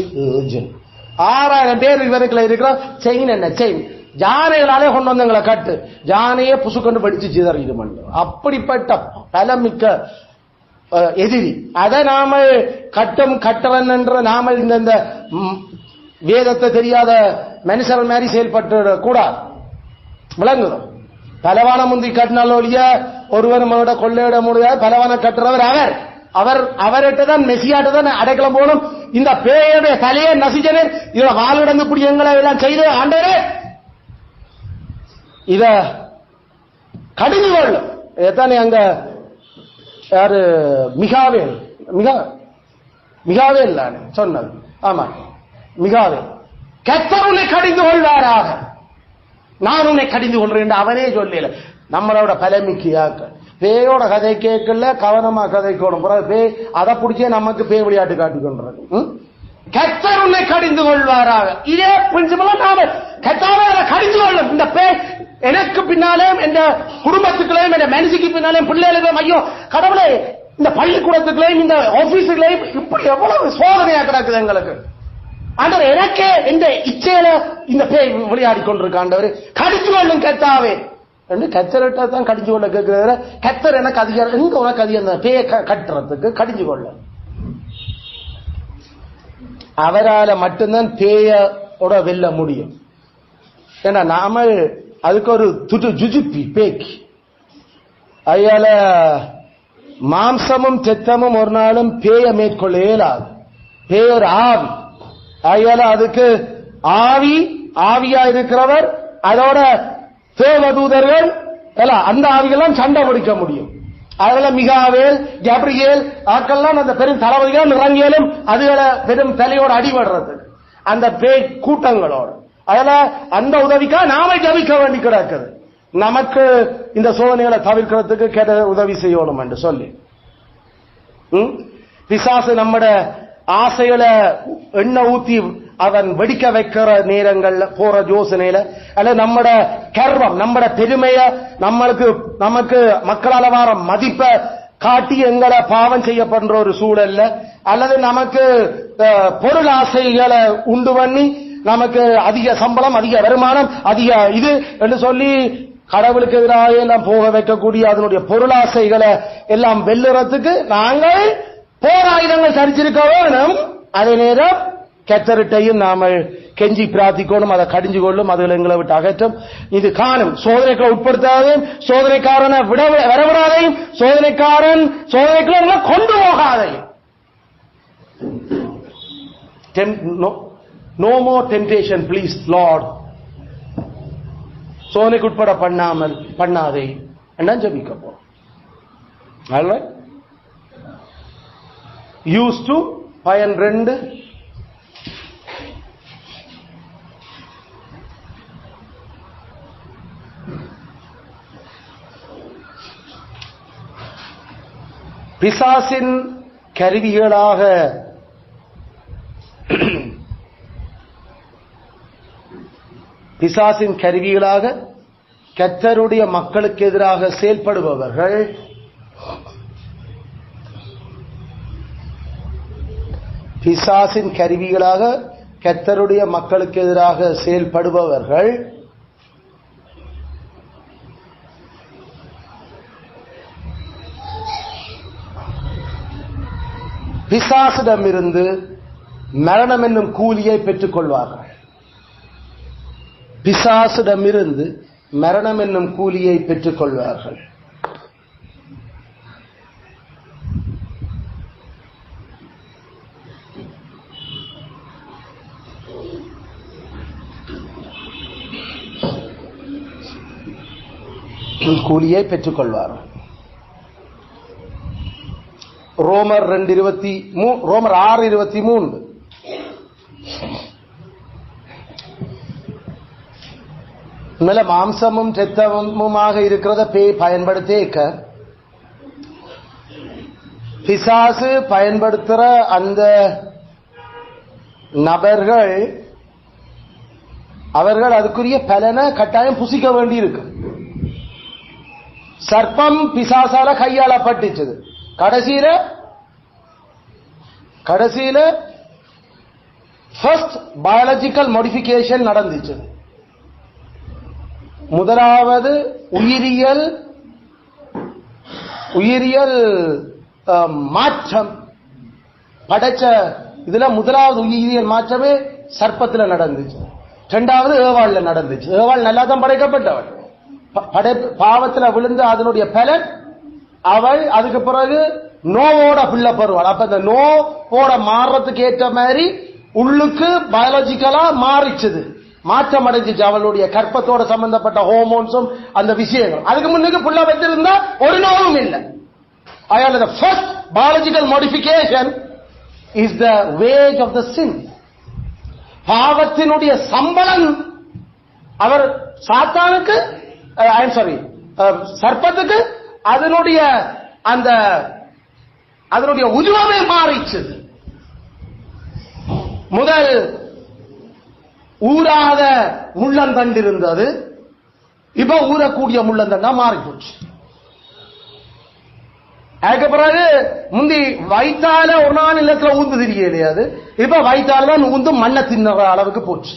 6000 பேர் இவருக்குள்ள இருக்கிற. செயின் என்ன செயின்? ஜானைகளாலே கொண்டு வந்தவங்களை கட்டு, ஜானையே புசுக்கொண்டு படிச்சு சிதறிடு பண்ணும். அப்படிப்பட்ட பலமிக்க எதிரி. அதை நாம கட்டவன் என்ற நாம இந்த வேதத்தை தெரியாத மனுஷன் மாதிரி செயல்பட்டு கூடாது. விளங்குறோம். பலவான முந்தி கட்டினாலும் ஒழிய ஒருவர் கொள்ளையிட முடியாது. பலவான கட்டுறவர் அவர்கிட்ட தான் மெசியாட்ட தான் அடைக்கலம் போகணும். இந்த பேயுடைய தலையை நசிச்சனே இதோட வாழிடந்து பிடிங்களை எல்லாம் செய்து ஆண்டவரே இத கடிந்து கொள்ளும். எத்தனை அங்க யாரு மிகாவேல் சொன்னது. ஆமா, மிகாவேல். கர்த்தர் உன்னை கடிந்து கொள்வாராக, நான் உன்னை கடிந்து கொள்றேன் அவனே சொல்லல. நம்மளோட பலமிக்கையாக்க பேயோட கதை கேட்கல, கவனமா கதைக்கணும். பேய் அதை பிடிச்சே நமக்கு பேய் விளையாட்டு காட்டி கொள்றது. கர்த்தர் உன்னை கடிந்து கொள்வாராக. இதே பிரின்சிபலா நாம கர்த்தரை கடிந்து கொள்ளும். இந்த பேய் எனக்கு பின்னாலேயும் என் குடும்பத்துக்குள்ளேயும் என் மனசுக்கு பின்னாலேயும் பிள்ளைகளுக்கும் ஐயோ கடவுளே, இந்த பள்ளிக்கூடத்துக்குள்ளேயும் இந்த ஆபீஸுகளையும் இப்படி எவ்வளவு சோதனையா கிடக்குது எங்களுக்கு. ஆண்டவர் எனக்கே இந்த இச்சையில இந்த பேய் விளையாடி கொண்டிருக்காண்டவர், கடிச்சு கொள்ளும் கர்த்தாவே என்று கத்தரிட்டா தான் கடிஞ்சு கொள்ள கேட்கிற. கத்தர் எனக்கு அதிகாரம் எங்க உனக்கு அதிகாரம் பேய கட்டுறதுக்கு கடிஞ்சு கொள்ள. அவரால் மட்டும்தான் பேயோட வெல்ல முடியும். ஏன்னா நாம அதுக்கு ஒரு ஜுஜுப்பி பேக்கி. அயால மாம்சமும் செத்தமும் ஒரு நாளும் பேய மேற்கொள்ள இயலாது. பேர் ஆவி. அயால அதுக்கு ஆவியா இருக்கிறவர், அதோட தேவதூதர்கள் அந்த ஆவிகள்லாம் சண்டை பிடிக்க முடியும். அதெல்லாம் மிகாவேல், கேப்ரியேல் ஆக்கெல்லாம் அந்த பெரும் தளபதிகள் இறங்கியலும் அதுகளை பெரும் தலையோட அடிபடுறது அந்த பேய் கூட்டங்களோடு. அதுல அந்த உதவிக்கா நாம ஜபிக்க வேண்டி கிடக்குது. நமக்கு இந்த சோதனைகளை தவிர்க்கிறதுக்கு கேட்ட உதவி செய்யணும் என்று சொல்லி பிசாசு நம்மட ஆசைகளை எண்ணெய் ஊத்தி அவன் வெடிக்க வைக்கிற நேரங்கள்ல போற யோசனையில அல்ல நம்மட கர்வம், நம்மட பெருமைய, நமக்கு மக்களால் வார மதிப்பை காட்டி எங்களை பாவம் செய்யப்படுற ஒரு சூழல்ல, அல்லது நமக்கு பொருள் ஆசைகளை உண்டு பண்ணி நமக்கு அதிக சம்பளம், அதிக வருமானம், அதிக இது என்று சொல்லி கடவுளுக்கு எதிராக எல்லாம் போக வைக்கக்கூடிய அதனுடைய பொருளாசைகளை எல்லாம் வெல்லுறதுக்கு நாங்கள் போராயுதங்கள் சரிச்சிருக்க வேணும். அதே நேரம் கர்த்தரிட்டையும் நாம கெஞ்சி பிரார்த்திக்கணும். அதை கடிஞ்சு கொள்ளும், அதுகளை எங்களை விட்டு அகற்றும். இது காணும். சோதனைகளை உட்படுத்தாதையும், சோதனைக்காரனை வரவிடாதையும், சோதனைக்குள்ள கொண்டு போகாதையும். No more temptation, please, Lord. சோதனைக்கு உட்பட பண்ணாதே என்ன ஜபிக்க போறோம். யூஸ் டு பயன் 2. பிசாசின் கருவிகளாக கர்த்தருடைய மக்களுக்கு எதிராக செயல்படுபவர்கள் பிசாசின் கருவிகளாக கர்த்தருடைய மக்களுக்கு எதிராக செயல்படுபவர்கள் பிசாசிடமிருந்து மரணம் என்னும் கூலியை பெற்றுக் கொள்வார்கள். பிசாசிடமிருந்து மரணம் என்னும் கூலியை பெற்றுக் கொள்வார்கள். கூலியை பெற்றுக் கொள்வார்கள். ரோமர் 6:23 மேல மாம்சமும் இரத்தமுமாக இருக்கிறத பேய் பயன்படுத்தேக்க பிசாசு பயன்படுத்துற அந்த நபர்கள் அவர்கள் அதுக்குரிய பலனை கட்டாயம் புசிக்க வேண்டி இருக்கு. சர்ப்பம் பிசாசால கையாளப்பட்டுச்சது. கடைசியில ஃபர்ஸ்ட் பயாலஜிக்கல் மாடிஃபிகேஷன் நடந்துச்சு. முதலாவது உயிரியல் மாற்றம் படைச்ச இதுல முதலாவது உயிரியல் மாற்றமே சர்ப்பத்தில் நடந்துச்சு. இரண்டாவது ஏவாள்ல நடந்துச்சு. ஏவாள் நல்லா தான் படைக்கப்பட்டவள். பாவத்தில் விழுந்து அதனுடைய பலன் அவள் அதுக்கு பிறகு நோவோட பிள்ளை பெறுவாள். அப்ப இந்த நோவோட மாறுறதுக்கு ஏற்ற மாதிரி உள்ளுக்கு பயாலஜிக்கலா மாற்றம் அடைஞ்சிச்சு. அவளுடைய கற்பத்தோட சம்பந்தப்பட்ட ஹோமோன்ஸும் அந்த விஷயங்கள். அதுக்கு முன்னுக்கு புள்ள வச்சிருந்தா ஒரு நோவும் இல்லை. அதனால the first biological modification is the wage of the sin. பாவத்தினுடைய சம்பளம் அவர் சாத்தானுக்கு சர்ப்பத்துக்கு அதனுடைய உருவமே மாறிச்சு. முதல் ஊராத முள்ளந்தண்டு இருந்தது, இப்ப ஊறக்கூடிய முள்ளந்தண்டா மாறி போச்சு. அதுக்கு பிறகு முந்தி வயிற்றால ஒரு நாள் இல்லத்துல ஊந்து திரியலையாது, இப்ப வயிற்றால தான் ஊந்து மண்ணை தின்னுற அளவுக்கு போச்சு.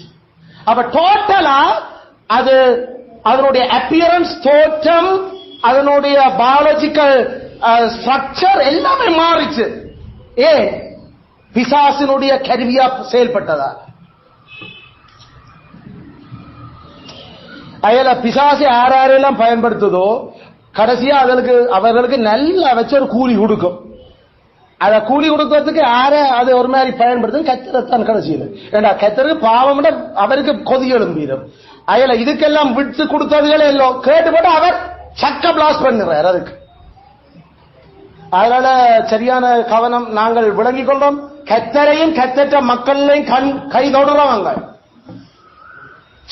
அப்ப டோட்டலா அது அதனுடைய அப்பியரன்ஸ், தோற்றம், அதனுடைய பயாலஜிக்கல் ஸ்ட்ரக்சர் எல்லாமே மாறிச்சு. ஏன்? பிசாசினுடைய கருவியா செயல்பட்டதா? அயல பிசாசு யாரெல்லாம் பயன்படுத்துதோ கடைசியா அவர்களுக்கு நல்ல வச்ச ஒரு கூலி கொடுக்கும். அத கூலி கொடுக்கறதுக்கு அது ஒரு மாதிரி பயன்படுத்தும் கத்திரத்தான் கடைசியில். ஏண்டா கத்தருக்கு பாவம் அவருக்கு கொதி எழும்பீரும். அயல இதுக்கெல்லாம் விட்டு கொடுத்ததுகளே எல்லாம் கேட்டுப்பட்டு அவர் சக்க பிளாஸ் பண்ணுறார். அதுக்கு அதனால சரியான கவனம் நாங்கள் விளங்கிக் கொள்றோம். கத்தரையும் கத்தற்ற மக்களையும் கை தொடுறவங்க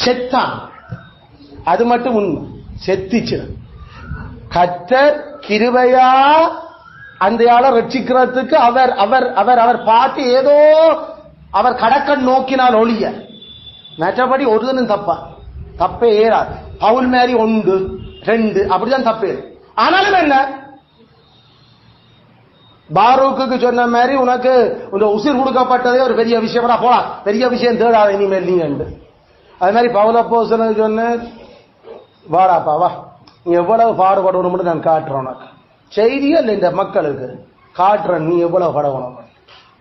செத்தான், அது மட்டும் உண்மை. செத்திச்சு கத்தர் கிருபையா அந்த ஆளை ரட்சிக்கிறதுக்கு அவர் அவர் அவர் அவர் பார்த்து ஏதோ அவர் கடக்கன் நோக்கினால் ஒழிய மற்றபடி ஒருதனும் தப்பே ஏறாது. பவுல் மாதிரி 1 2 அப்படிதான் தப்பே. ஆனாலும் என்ன, பாரூக்கு சொன்ன மாதிரி உனக்கு இந்த உசிர் கொடுக்கப்பட்டதே ஒரு பெரிய விஷயம், போலாம் பெரிய விஷயம் தேடாத இனிமேல் நீ என்று. அது மாதிரி பவுலப்போஸ்தலன் சொன்ன, வாடாப்பா வா, நீ எவ்வளவு பாடுபடணும் நான் காட்டுறேன் உனக்கு. செய்திகள் இந்த மக்களுக்கு காட்டுறேன், நீ எவ்வளவு படணும்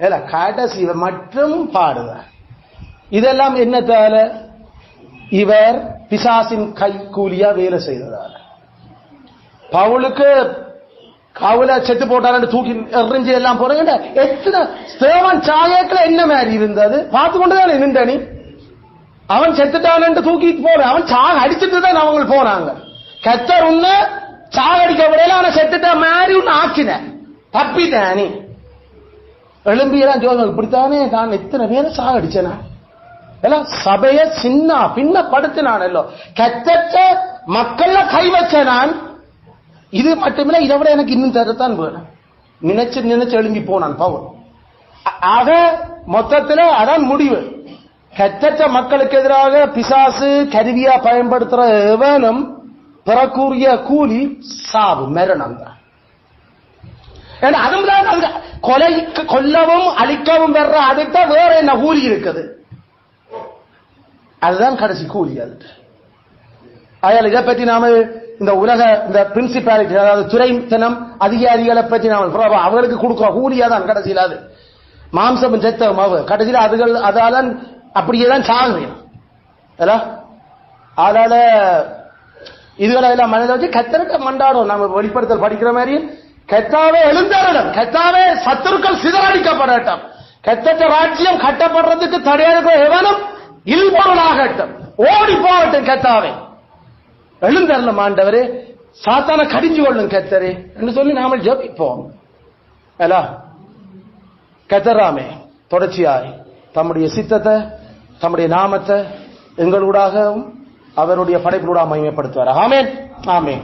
இல்ல கடைசி மற்றும் பாடுவ. இதெல்லாம் என்ன தேவை? இவர் பிசாசின் கை கூலியா வேலை செய்ததால. பவுலுக்கு கவுல செத்து போட்டாரு தூக்கி எறிஞ்சு எல்லாம் போறேன். எத்தனை ஸ்தேவான் சாயத்துல என்ன மாதிரி இருந்தது பார்த்து கொண்டுதான் நின்ற. நீ அவன் செத்துட்டான் தூக்கிட்டு போற, அவன் சாக அடிச்சுட்டு தான் அவங்க போனாங்க. கத்தர் உன்ன சாக அடிக்கப்படையில அவனை செத்துட்டா மாதிரி உன்னை ஆக்கின, தப்பிட்டேன். நீ எழும்பியெல்லாம் ஜோதி இப்படித்தானே நான் எத்தனை பேரை சாக அடிச்சேனா எல்லாம் சபைய சின்ன பின்னப்படுத்தினான். எல்லாம் கத்தற்ற மக்கள்ல கை வச்ச நான். இது மட்டுமில்ல, இதை விட எனக்கு இன்னும் தரத்தான் வேணும். நினைச்சு எழும்பி போனான் பவுல். ஆக மொத்தத்தில் அதான் முடிவு. கத்தற்ற மக்களுக்கு எதிராக பிசாசு கருவியா பயன்படுத்துற எவனும் பிறக்கூறிய கூலி சாவு, மரணம் தான். அதுதான் கொல்லவும் அழிக்கவும் வர்ற அதுக்கு வேற என்ன கூலி இருக்குது? அதுதான் கடைசி கூலி. அது அயால் இதை பற்றி நாம இந்த உலக இந்த பிரின்சிபாலிட்டி, அதாவது துறைத்தனம் அதிகாரிகளை பற்றி நாம அவர்களுக்கு கொடுக்கிற கூலியா தான் கடைசியில் அது மாம்சம் செத்த மாவு கடைசியில் அதால அப்படியேதான் சாகுறேன். அதனால இதுகளை எல்லாம் மனதை வச்சு கத்தருக்க மண்டாடும். நம்ம வெளிப்படுத்தல் படிக்கிற மாதிரி கத்தாவே எழுந்தரிடம், கத்தாவே சத்துருக்கள் சிதறடிக்கப்படட்டும், கத்தற்ற ராஜ்யம் கட்டப்படுறதுக்கு தடையாக எவனும் இல்பொருளாகட்டும், ஓடி போகட்டும், கத்தாவே எழுந்தரலும் ஆண்டவரே, சாத்தான கடிஞ்சு கொள்ளும் கத்தரே என்று சொல்லி நாம ஜெபிப்போம். கத்தராமே தொடர்ச்சியாய் தம்முடைய சித்தத்தை தம்முடைய நாமத்தை எங்களூடாகவும் அவருடைய படைப்புக்கூடாக மகிமைப்படுத்துவார். ஆமென், ஆமென்.